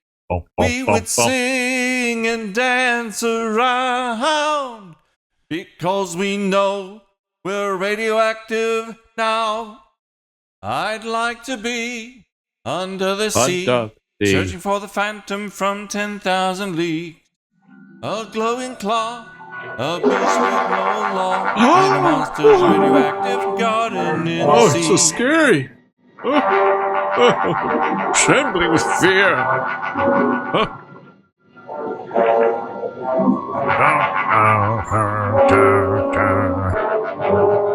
We would sing and dance around because we know we're radioactive now. I'd like to be under the sea, searching for the phantom from 10,000 leagues. A glowing claw, a beast with no law, in a monster's radioactive garden in the sea.
Oh, it's so scary. Trembling with fear.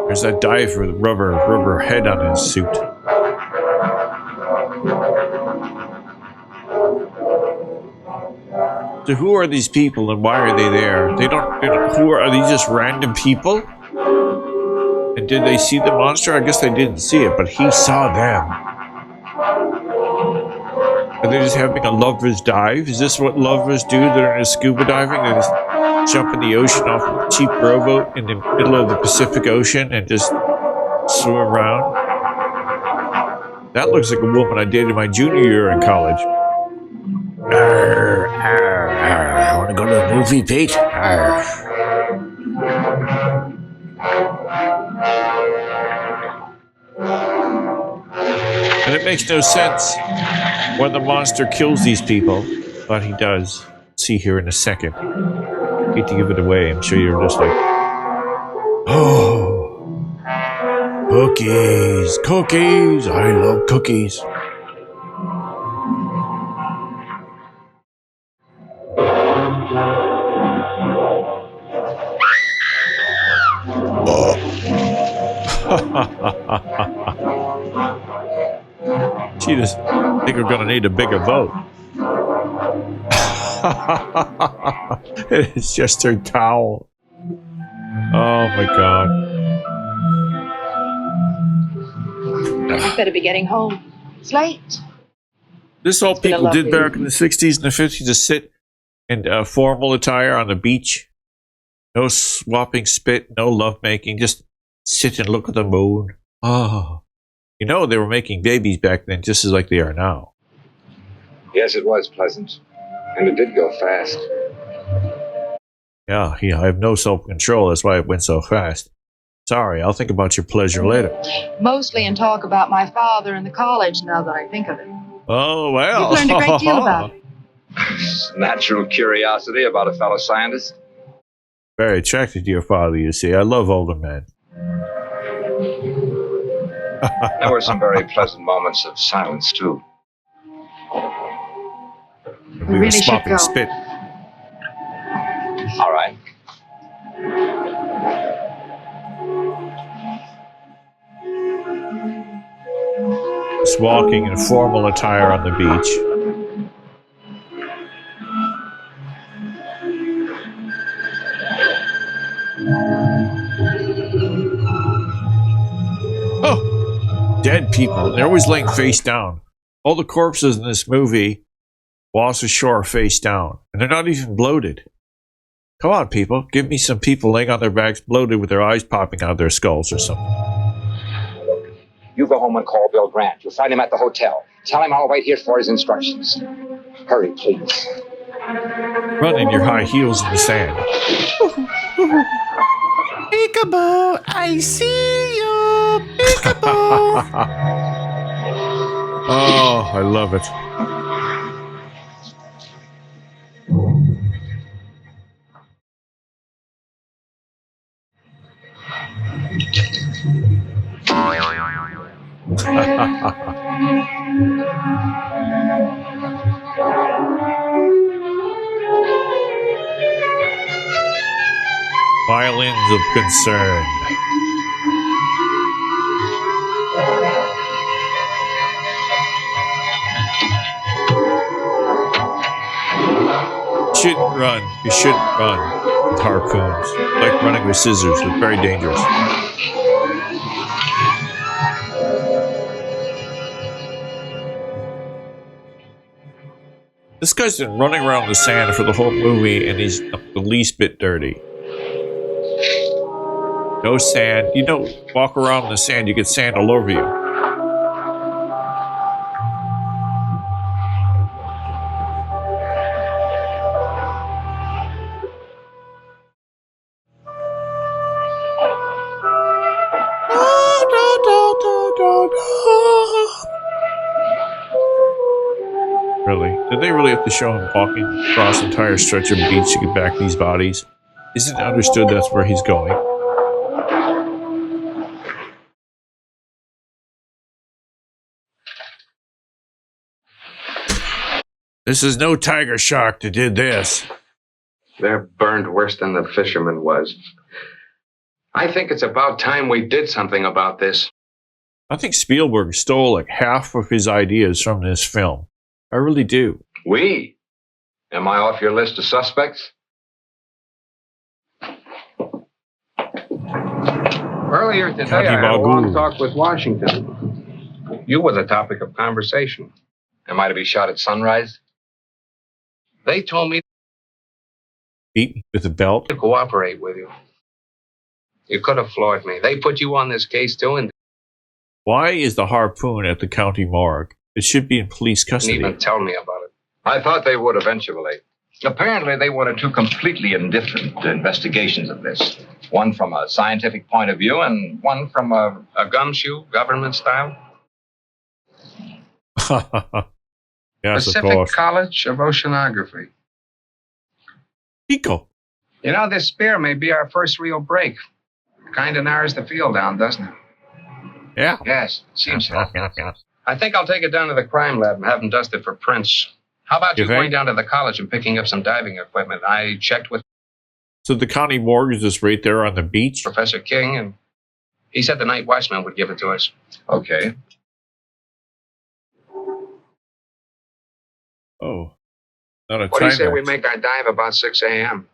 There's that diver with rubber head on his suit. So who are these people and why are they there? They don't who are these just random people? And did they see the monster? I guess they didn't see it, but he saw them. Are they just having a lover's dive? Is this what lovers do? They're in scuba diving? They just jump in the ocean off a cheap rowboat in the middle of the Pacific Ocean and just swim around? That looks like a woman I dated my junior year in college. Arr, arr, arr. Want to go to the movie, Pete? Arr. And it makes no sense when the monster kills these people, but he does. See here in a second. Hate to give it away. I'm sure you're just like, oh, cookies, cookies. I love cookies. She just think we're gonna need a bigger boat. It's just her towel. Oh my god.
You better be getting home. It's late.
This is all
been a
people did
lovely
back in the 60s and the 50s, to sit in formal attire on the beach. No swapping spit, no lovemaking, just sit and look at the moon. Oh. You know, they were making babies back then just as like they are now.
Yes, it was pleasant. And it did go fast.
Yeah, I have no self-control. That's why it went so fast. Sorry, I'll think about your pleasure later.
Mostly in talk about my father and the college now that I think of it.
Oh, well.
You've learned a great deal about it.
Natural curiosity about a fellow scientist.
Very attracted to your father, you see. I love older men.
There were some very pleasant moments of silence, too.
We were
really should
swapping
go.
spit.
All right.
Just walking in formal attire on the beach. Oh, dead people. They're always laying face down. All the corpses in this movie wash ashore face down, and they're not even bloated. Come on, people. Give me some people laying on their backs bloated with their eyes popping out of their skulls or something.
You go home and call Bill Grant. You'll find him at the hotel. Tell him I'll wait here for his instructions. Hurry, please.
Run in your high heels in the sand.
Peekaboo, I see you. Peekaboo.
Oh, I love it. Violins of concern. Shouldn't run. You shouldn't run with harpoons. Like running with scissors. It's very dangerous. This guy's been running around the sand for the whole movie, and he's not the least bit dirty. No sand. You don't walk around in the sand, you get sand all over you. Really? Did they really have to show him walking across the entire stretch of beach to get back these bodies? Isn't it understood that's where he's going? This is no tiger shark that did this.
They're burned worse than the fisherman was. I think it's about time we did something about this.
I think Spielberg stole like half of his ideas from this film. I really do.
We? Am I off your list of suspects? Earlier today, I had a long talk with Washington. You were the topic of conversation. Am I to be shot at sunrise? They told me
beat me with a belt
to cooperate with you. You could have floored me. They put you on this case too, and
why is the harpoon at the county morgue? It should be in police custody.
didn't even tell me about it. I thought they would eventually. Apparently, they wanted two completely indifferent investigations of this. One from a scientific point of view, and one from a gumshoe government style.
Yes,
Pacific
of course.
College of Oceanography.
Pico.
You know, this spear may be our first real break. Kind of narrows the field down, doesn't it?
Yeah.
Yes, it seems so. I think I'll take it down to the crime lab and have them dust it for prints. How about you going down to the college and picking up some diving equipment? I checked with
So the county morgue is just right there on the beach?
Professor King, and he said the night watchman would give it to us. Okay.
Oh. Not a
What do you say
time
we
lapse.
make our dive about 6 a.m.?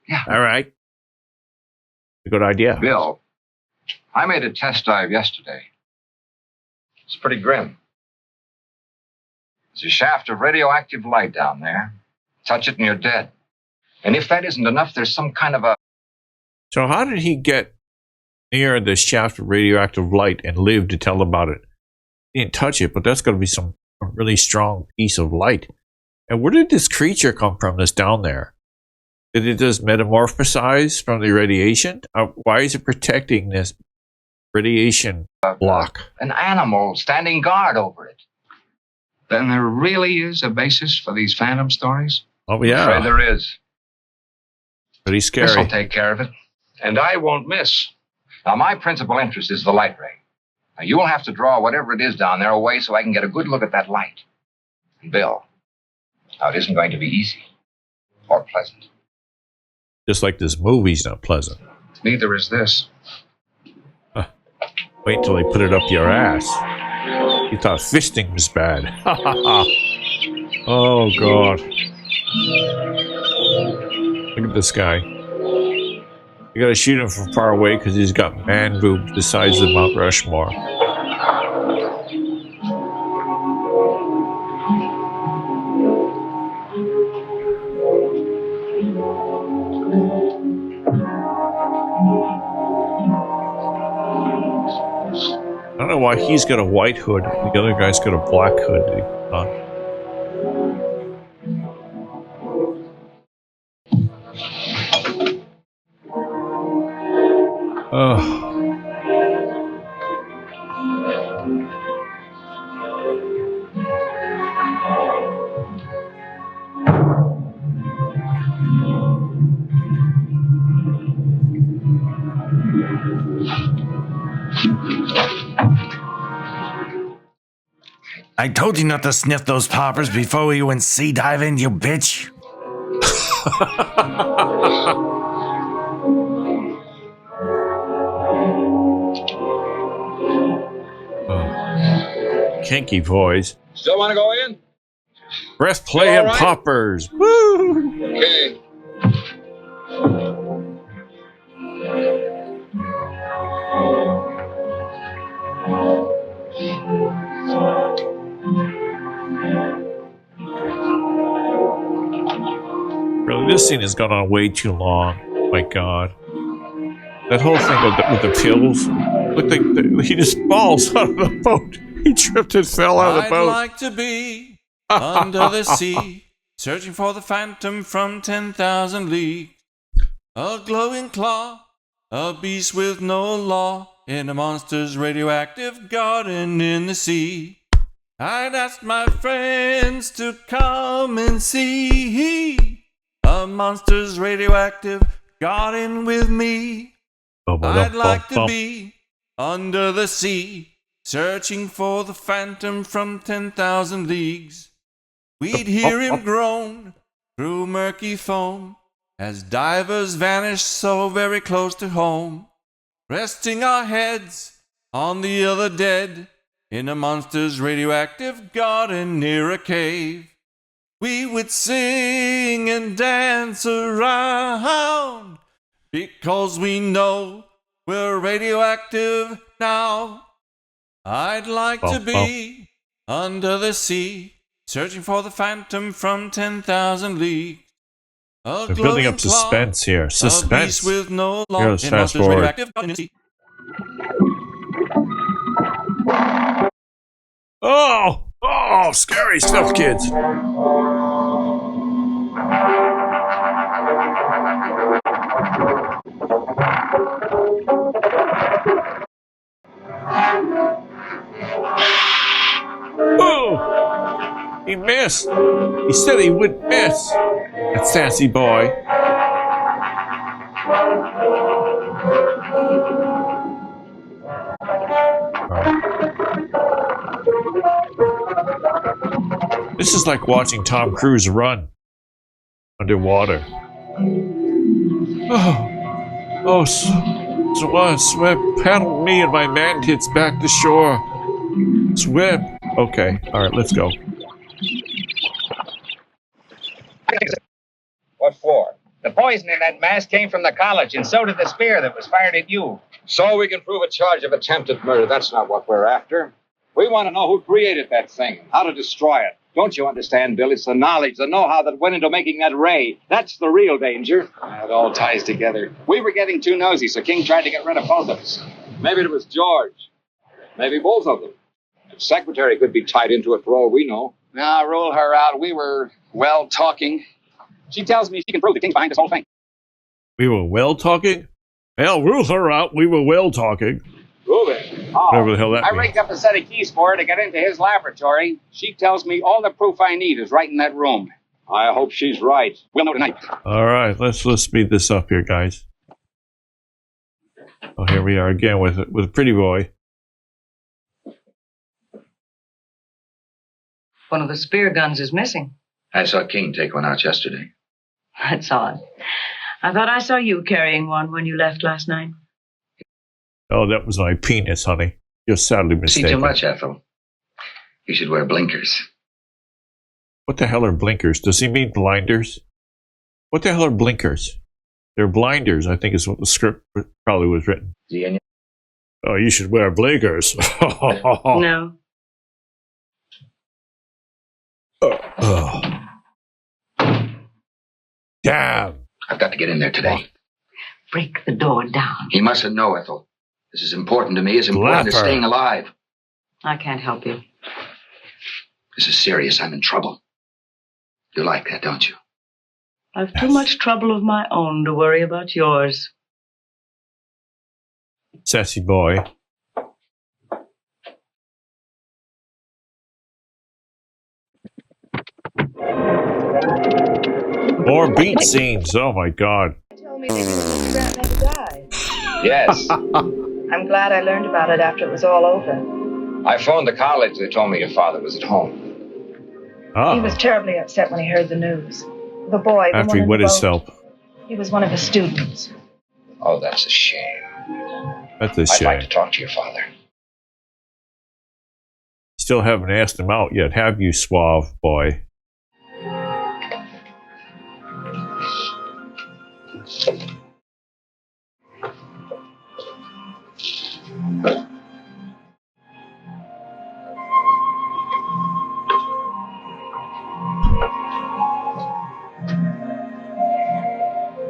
Yeah. All right. A good idea.
Bill, I made a test dive yesterday. It's pretty grim. There's a shaft of radioactive light down there. Touch it and you're dead. And if that isn't enough, there's some kind of a...
So how did he get near the shaft of radioactive light and live to tell about it? He didn't touch it, but that's got to be some really strong piece of light. And where did this creature come from that's down there? Did it just metamorphosize from the radiation? Why is it protecting this radiation block?
An animal standing guard over it. Then there really is a basis for these phantom stories?
Oh,
I'm afraid there is.
Pretty scary.
This will take care of it. And I won't miss. Now, my principal interest is the light ray. Now, you'll have to draw whatever it is down there away so I can get a good look at that light. And Bill, now, it isn't going to be easy or pleasant.
Just like this movie's not pleasant.
Neither is this.
Wait till they put it up your ass. You thought fisting was bad. Oh, God. Look at this guy. You gotta shoot him from far away because he's got man boobs the size of Mount Rushmore. I don't know why he's got a white hood and the other guy's got a black hood on.
I told you not to sniff those poppers before we went sea diving, you bitch.
Kinky boys.
Still want to go in?
Breath play and
right?
poppers. Woo!
Okay.
Really, this scene has gone on way too long. Oh my God. That whole thing with the pills. Look, he just falls out of the boat. He tripped and fell out of the boat.
I'd like to be under the sea, searching for the phantom from 10,000 leagues. A glowing claw, a beast with no law, in a monster's radioactive garden in the sea. I'd ask my friends to come and see a monster's radioactive garden with me. I'd like to be under the sea, searching for the phantom from 10,000 leagues. We'd hear him groan through murky foam as divers vanish so very close to home, resting our heads on the other dead in a monster's radioactive garden near a cave. We would sing and dance around because we know we're radioactive now. I'd like to be under the sea, searching for the phantom from 10,000 leagues.
They're building up suspense here. Suspense.
With no law,
Here, let's fast forward. Oh, scary stuff, kids. Oh, he missed. He said he would miss. That sassy boy. This is like watching Tom Cruise run underwater. Swim, paddle me and my man tits back to shore. Swim. Okay, all right, let's go.
What for? The poison in that mask came from the college, and so did the spear that was fired at you.
So we can prove a charge of attempted murder. That's not what we're after. We want to know who created that thing, how to destroy it. Don't you understand, Bill? It's the knowledge, the know-how that went into making that ray. That's the real danger.
It all ties together. We were getting too nosy, so King tried to get rid of both of us.
Maybe it was George. Maybe both of them. The secretary could be tied into it for all we know.
Now, rule her out. We were, well, talking. She tells me she can prove the King's behind this whole thing.
We were well talking? Well, rule her out. We were well talking.
Prove it.
Whatever the hell that
I
means.
rigged up a set of keys for her to get into his laboratory. She tells me all the proof I need is right in that room. I hope she's right. We'll know tonight.
All right, let's speed this up here, guys. Oh, here we are again with a pretty boy.
One of the spear guns is missing.
I saw King take one out yesterday.
That's odd. I thought I saw you carrying one when you left last night.
Oh, that was my penis, honey. You're sadly
See
mistaken.
too much, Ethel. You should wear blinkers.
What the hell are blinkers? Does he mean blinders? What the hell are blinkers? They're blinders, I think is what the script probably was written. Oh, you should wear blinkers.
No.
Damn.
I've got to get in there today.
Break the door down.
He mustn't know, Ethel. This is important to me. It's important as
Flapper.
staying alive.
I can't help you.
This is serious. I'm in trouble. You like that, don't you?
I've too much trouble of my own to worry about yours.
Sassy boy. More beat scenes. Oh my god.
Told me that you never died.
Yes.
I'm glad I learned about it after it was all over.
I phoned the college. They told me your father was at home.
He was terribly upset when he heard the news. The boy, the
After
one
he
in
wet
the boat,
himself.
he was one of his students.
Oh, that's a shame.
That's a
I'd like to
shame.
talk to your father.
Still haven't asked him out yet, have you, suave boy?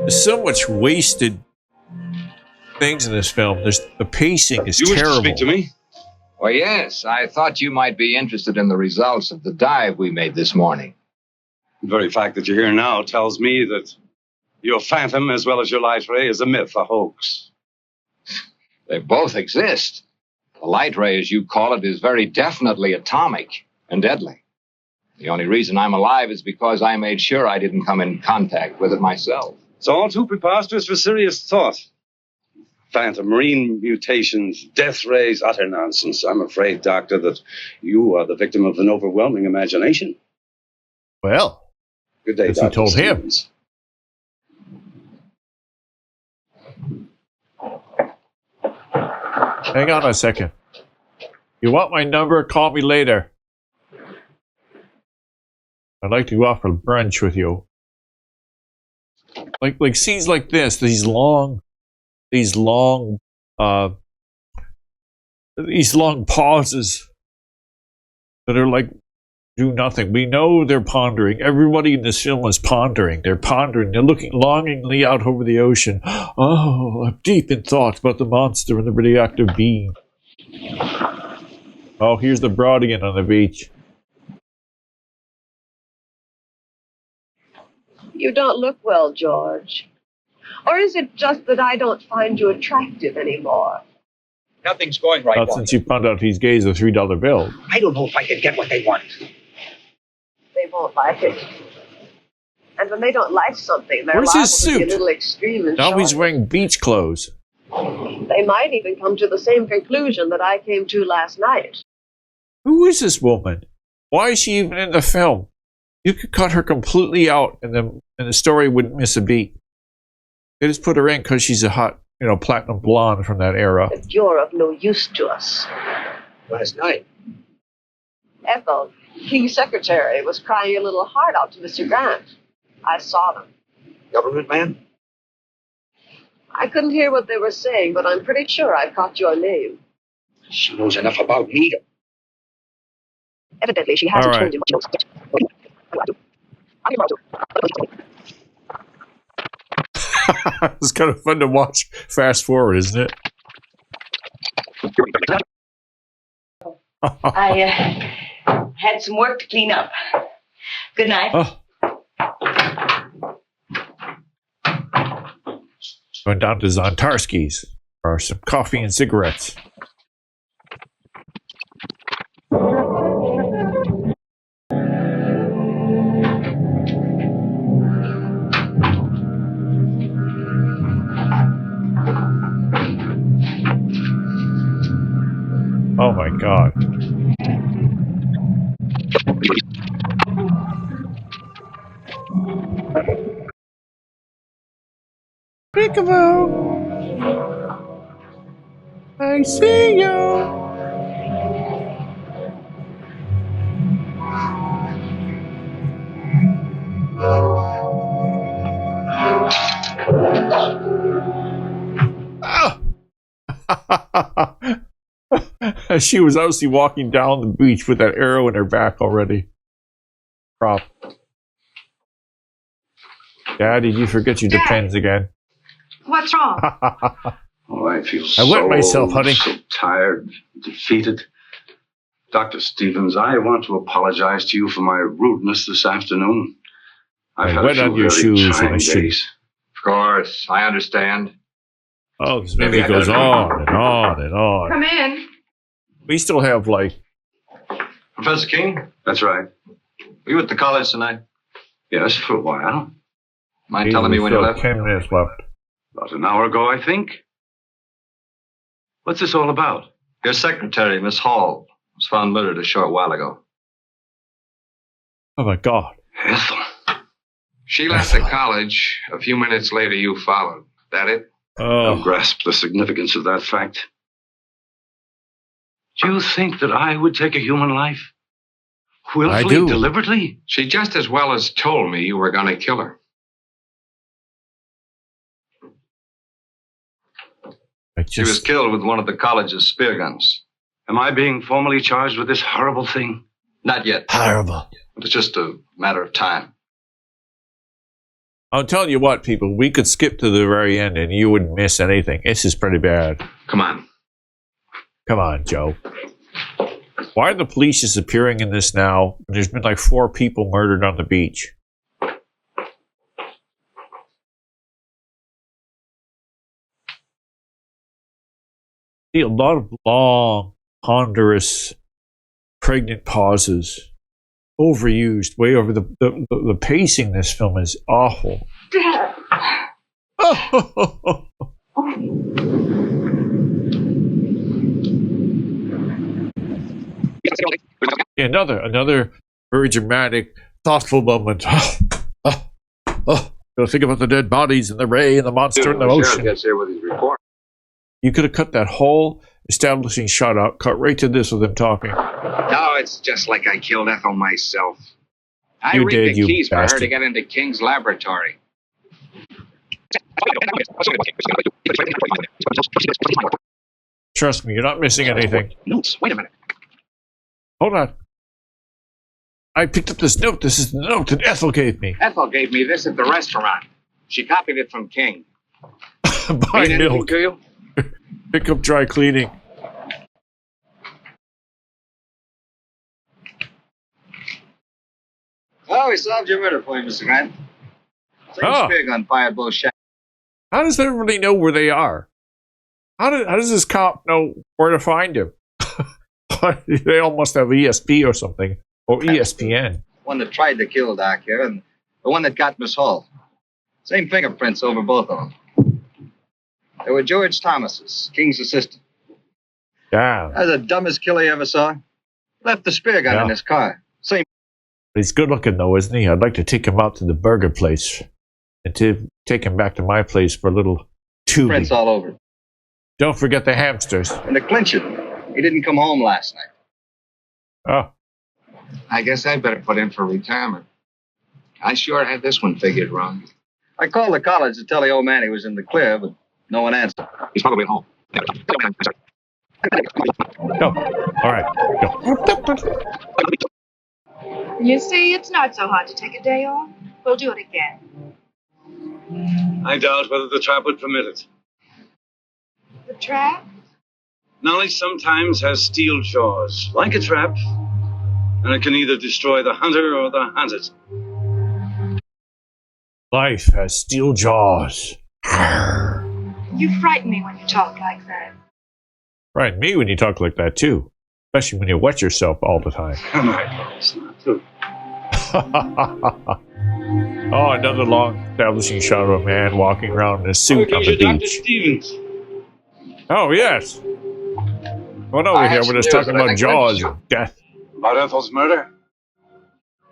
There's so much wasted things in this film. The pacing is
You wish to
terrible.
speak to me? Well, yes. I thought you might be interested in the results of the dive we made this morning.
The very fact that you're here now tells me that your phantom, as well as your light ray, is a myth, a hoax.
They both exist. The light ray, as you call it, is very definitely atomic and deadly. The only reason I'm alive is because I made sure I didn't come in contact with it myself.
It's all too preposterous for serious thought. Phantom, marine mutations, death rays, utter nonsense. I'm afraid, Doctor, that you are the victim of an overwhelming imagination.
Well,
good day,
as he
Dr.
told him.
Stevens.
Hang on a second. You want my number? Call me later. I'd like to go out for brunch with you. Like scenes like this, these long pauses that are like do nothing. We know they're pondering. Everybody in this film is pondering. They're pondering. They're looking longingly out over the ocean. Oh, I'm deep in thought about the monster and the radioactive beam. Oh, here's the broad again on the beach.
You don't look well, George. Or is it just that I don't find you attractive anymore?
Nothing's going right.
Not since you found out he's gay as a $3 bill.
I don't know if I can get what they want.
They won't like it. And when they don't like something, they're
Where's
liable
his
to be a
suit?
little extreme and
Now
short.
he's wearing beach clothes.
They might even come to the same conclusion that I came to last night.
Who is this woman? Why is she even in the film? You could cut her completely out and the story wouldn't miss a beat. They just put her in because she's a hot, platinum blonde from that era.
That you're of no use to us.
Last night.
Ethel, King's secretary, was crying a little heart out to Mr. Grant. I saw them.
Government man?
I couldn't hear what they were saying, but I'm pretty sure I caught your name.
She knows enough about me to...
Evidently, she hasn't
All right.
told you what she knows yet.
It's kind of fun to watch fast forward, isn't it?
I had some work to clean up. Good night.
Oh. Going down to Zontarski's for some coffee and cigarettes.
Peekaboo. I see you.
She was obviously walking down the beach with that arrow in her back already. Prop. Dad, did you forget your depends again?
What's wrong?
Oh, I feel
wet myself, honey.
so tired, defeated. Dr. Stevens, I want to apologize to you for my rudeness this afternoon. I've had a
wet on
few
your
very
shoes and
trying
I should-
days.
Of course, I understand.
Oh, this
Maybe
movie
I
goes
better-
on and on and on.
Come in.
We still have like
Professor King,
That's right.
were you at the college tonight?
Yes, for a while.
Mind telling me when you left?
10 minutes left.
About an hour ago, I think. What's this all about?
Your secretary, Miss Hall, was found murdered a short while ago.
Oh my God.
Ethel.
She left the college. A few minutes later, you followed. That it?
I'll
Oh,
grasp the significance of that fact. Do you think that I would take a human life? Willfully,
do.
deliberately?
She just as well as told me you were going to kill her.
I
She was
just
killed with one of the college's spear guns.
Am I being formally charged with this horrible thing?
Not yet.
horrible.
It's just a matter of time.
I'll tell you what, people, we could skip to the very end and you wouldn't miss anything. This is pretty bad.
Come on.
Come on, Joe. Why are the police just appearing in this now? There's been like 4 people murdered on the beach. See, a lot of long, ponderous, pregnant pauses. Overused, way over the pacing in this film is awful.
Dad.
Another very dramatic, thoughtful moment. Gotta think about the dead bodies and the ray and the monster in the
Sheriff
ocean.
gets here with his report.
You could have cut that whole establishing shot out, cut right to this with him talking.
No, it's just like I killed Ethel myself. I
You
rigged
did,
the
you
keys for her to
bastard.
get into King's laboratory.
Trust me, you're not missing anything.
Notes. Wait a minute.
Hold on. I picked up this note. This is the note that Ethel gave me.
Ethel gave me this at the restaurant. She copied it from King.
Buy
Mean anything
milk.
to you?
Pick up dry cleaning.
Oh, we solved your murder for you, Mr. Grant. Same
Oh.
spear gun fired both shots.
How does everybody know where they are? How does this cop know where to find him? They all must have ESP or something. Or ESPN.
One that tried to kill Doc here, and the one that got Miss Hall. Same fingerprints over both of them. They were George Thomas's, King's assistant.
Damn.
That's the dumbest killer you ever saw. Left the spear gun in
Yeah.
his car. Same.
He's good looking though, isn't he? I'd like to take him out to the burger place. And to take him back to my place for a little tubing.
Prints all over.
Don't forget the hamsters.
And to clinch it, he didn't come home last night.
Oh.
I guess I better put in for retirement. I sure had this one figured wrong. I called the college to tell the old man he was in the clear, but no one answered. He's probably at home.
Go. All right. Go.
You see, it's not so hard to take a day off. We'll do it again.
I doubt whether the trap would permit it.
The trap?
Knowledge sometimes has steel jaws, like a trap, and it can either destroy the hunter or the hunted.
Life has steel jaws.
You frighten me when you talk like that.
Right, me when you talk like that too. Especially when you wet yourself all the time.
It's not true.
Oh, another long establishing shot of a man walking around in a suit on the
Dr.
beach.
Stevens.
Oh, yes. Come on over
I
here.
have
We're just
some news
talking
that I
about
think
jaws
brings
and death.
About Ethel's murder?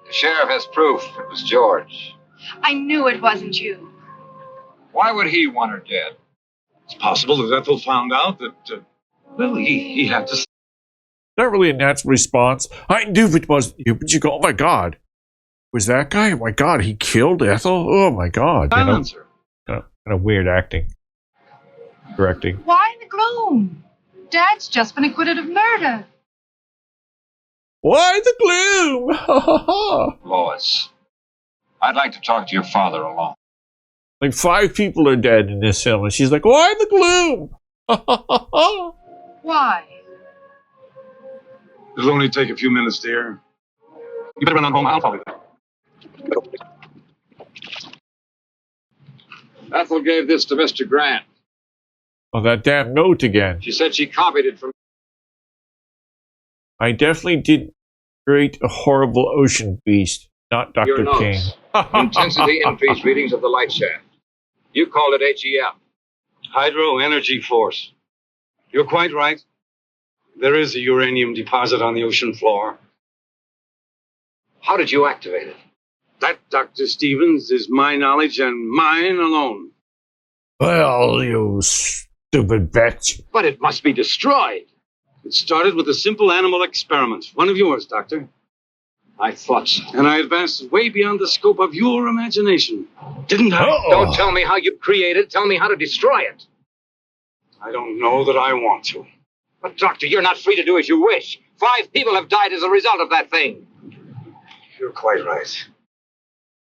The sheriff has proof it was George.
I knew it wasn't you.
Why would he want her dead?
It's possible that Ethel found out that, well, he had to.
Not really a natural response. I knew it was you, but you go, oh my God. Was that guy? Oh my God, he killed Ethel? Oh my God. You know? Kind of weird acting. Directing.
Why in the gloom? Dad's just been acquitted of murder.
Why the gloom? Ha ha ha.
Lois, I'd like to talk to your father alone.
Like 5 people are dead in this film, and she's like, why the gloom? Ha ha ha ha.
Why?
It'll only take a few minutes, dear. You better run on home. I'll follow you.
Ethel gave this to Mr. Grant.
Oh, that damn note again.
She said she copied it from...
I definitely did create a horrible ocean beast, not
your
Dr.
notes.
King.
Intensity increase readings of the light shaft. You called it HEF.
Hydro Energy Force. You're quite right. There is a uranium deposit on the ocean floor.
How did you activate it?
That, Dr. Stevens, is my knowledge and mine alone.
Well, you stupid bitch.
But it must be destroyed.
It started with a simple animal experiment. One of yours, Doctor.
I thought so.
And I advanced way beyond the scope of your imagination. Didn't I?
Oh.
Don't tell me how you create it. Tell me how to destroy it.
I don't know that I want to.
But, Doctor, you're not free to do as you wish. 5 people have died as a result of that thing.
You're quite right.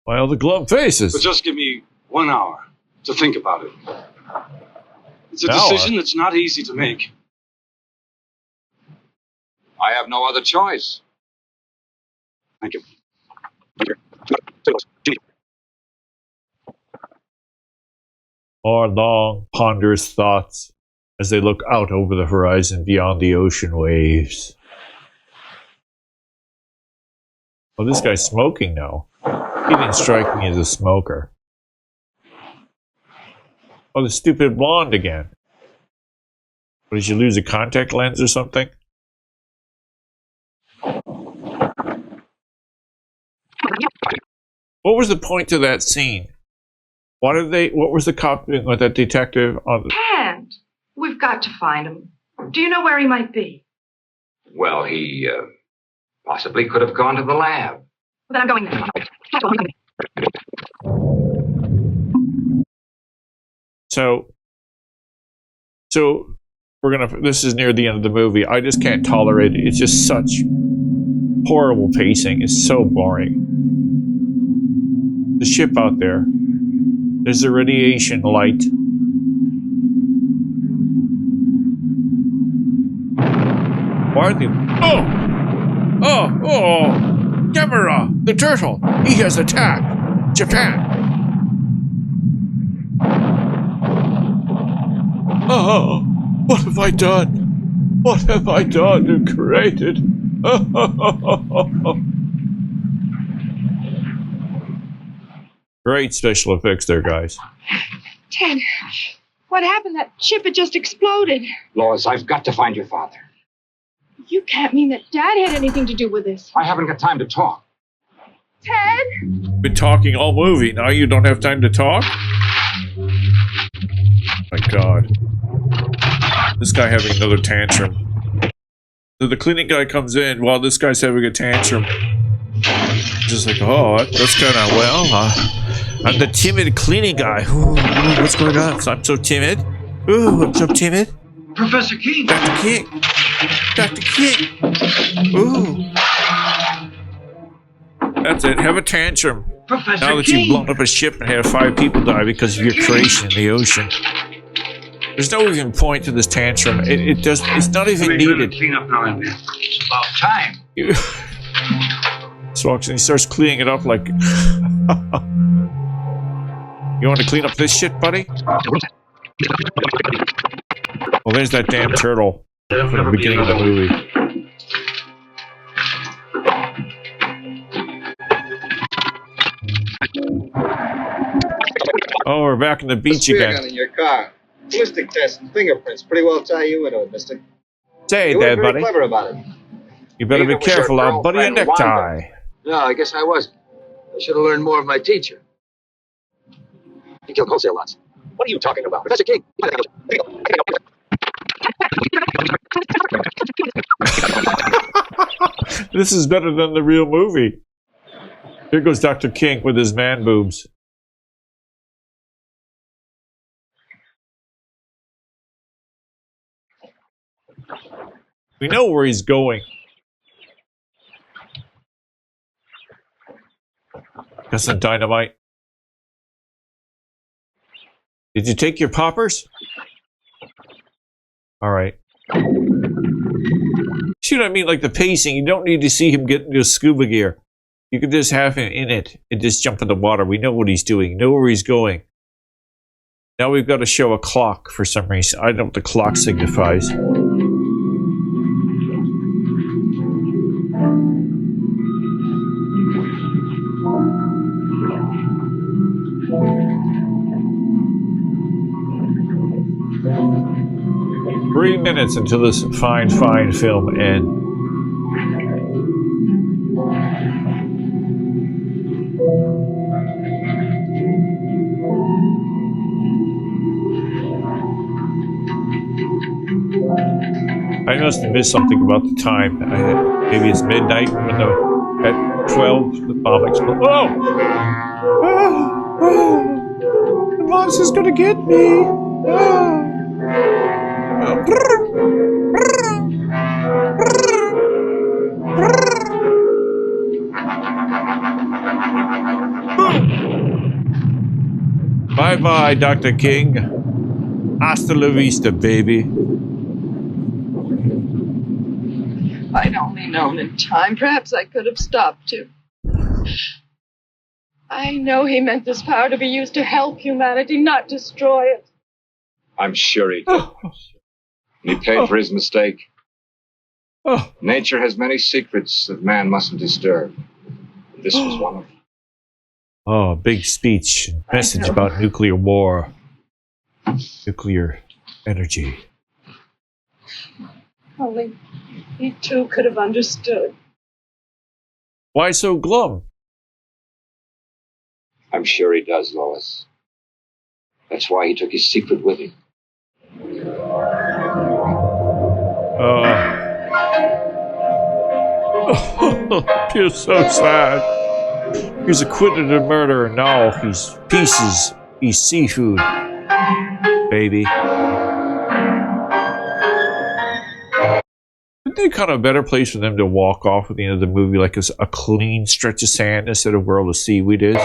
Well, the glove faces.
But just give me 1 hour to think about it. It's a
An hour?
decision that's not easy to make.
I have no other choice.
Thank you.
More long, ponderous thoughts as they look out over the horizon beyond the ocean waves. Oh, this guy's smoking now. He didn't strike me as a smoker. Oh, the stupid blonde again. What, did you lose a contact lens or something? What was the point to that scene? What was the cop doing with that detective on the...
Can't. We've got to find him. Do you know where he might be?
Well, he possibly could have gone to the lab.
Then I'm going there.
So this is near the end of the movie. I just can't tolerate it. It's just such horrible pacing. It's so boring. The ship out there. There's a radiation light. Why are they... Oh! Gamera! The turtle! He has attacked! Japan! Oh! What have I done? What have I done and created? Great special effects there, guys.
Ted, what happened? That ship had just exploded.
Lois, I've got to find your father.
You can't mean that Dad had anything to do with this.
I haven't got time to talk.
Ted?
Been talking all movie. Now you don't have time to talk? My God. This guy having another tantrum. So the cleaning guy comes in while this guy's having a tantrum. Just like, oh, that's kind of, I'm the timid cleaning guy. Ooh, what's going on? I'm so timid. Ooh, I'm so timid.
Professor King!
Dr. King! Dr. King! Ooh. That's it. Have a tantrum.
Professor
Now that
King!
you've blown up a ship and had 5 people die because of your creation in the ocean. There's no even point to this tantrum. It's not even needed.
Clean up now and then. It's about time.
So he starts cleaning it up like... You want to clean up this shit, buddy? Well, there's that damn turtle from the beginning of the movie. Oh, we're back in the beach again.
Gun in your car. Ballistic test and fingerprints pretty well tie you into it, mister.
Say
You
that,
weren't very
buddy.
clever about it.
You better be
Neither was your
careful. I'll buddy a
girlfriend,
necktie.
No, I guess I wasn't. I should have learned more of my teacher.
He killed wholesale lots. What are you talking about? Professor King.
This is better than the real movie. Here goes Dr. King with his man boobs. We know where he's going. Got some dynamite. Did you take your poppers? All right. See what I mean? Like the pacing, you don't need to see him get into scuba gear. You can just have him in it and just jump in the water. We know what he's doing, know where he's going. Now we've got to show a clock for some reason. I don't know what the clock signifies. Three minutes until this fine film ends. I must have missed something about the time. Maybe it's midnight when at 12 the bomb explodes. Oh! The monster's gonna get me! Bye-bye, Dr. King. Hasta la vista, baby.
If I'd only known in time, perhaps I could have stopped him. I know he meant this power to be used to help humanity, not destroy it.
I'm sure he did. He paid for his mistake. Nature has many secrets that man mustn't disturb. This was one of them.
Oh, big speech. Message about nuclear war. Nuclear energy.
Only he too could have understood.
Why so glum?
I'm sure he does, Lois. That's why he took his secret with him.
You're so sad. He's acquitted of murder, and now he's pieces. He's seafood, baby. Isn't there kind of a better place for them to walk off at the end of the movie, like a clean stretch of sand instead of where all the seaweed is?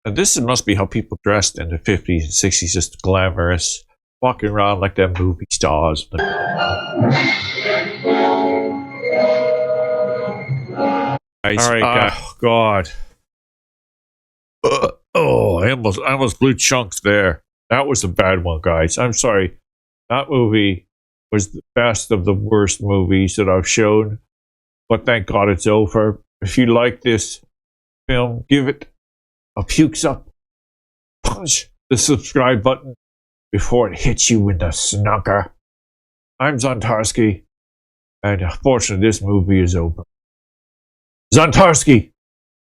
And this must be how people dressed in the 50s and 60s, just glamorous, walking around like them movie stars. All right, God. I almost blew chunks there. That was a bad one, guys. I'm sorry. That movie was the best of the worst movies that I've shown. But thank God it's over. If you like this film, give it a pukes up. Punch the subscribe button before it hits you in the snooker. I'm Zontarsky, and unfortunately this movie is over. Zontarsky,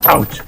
out!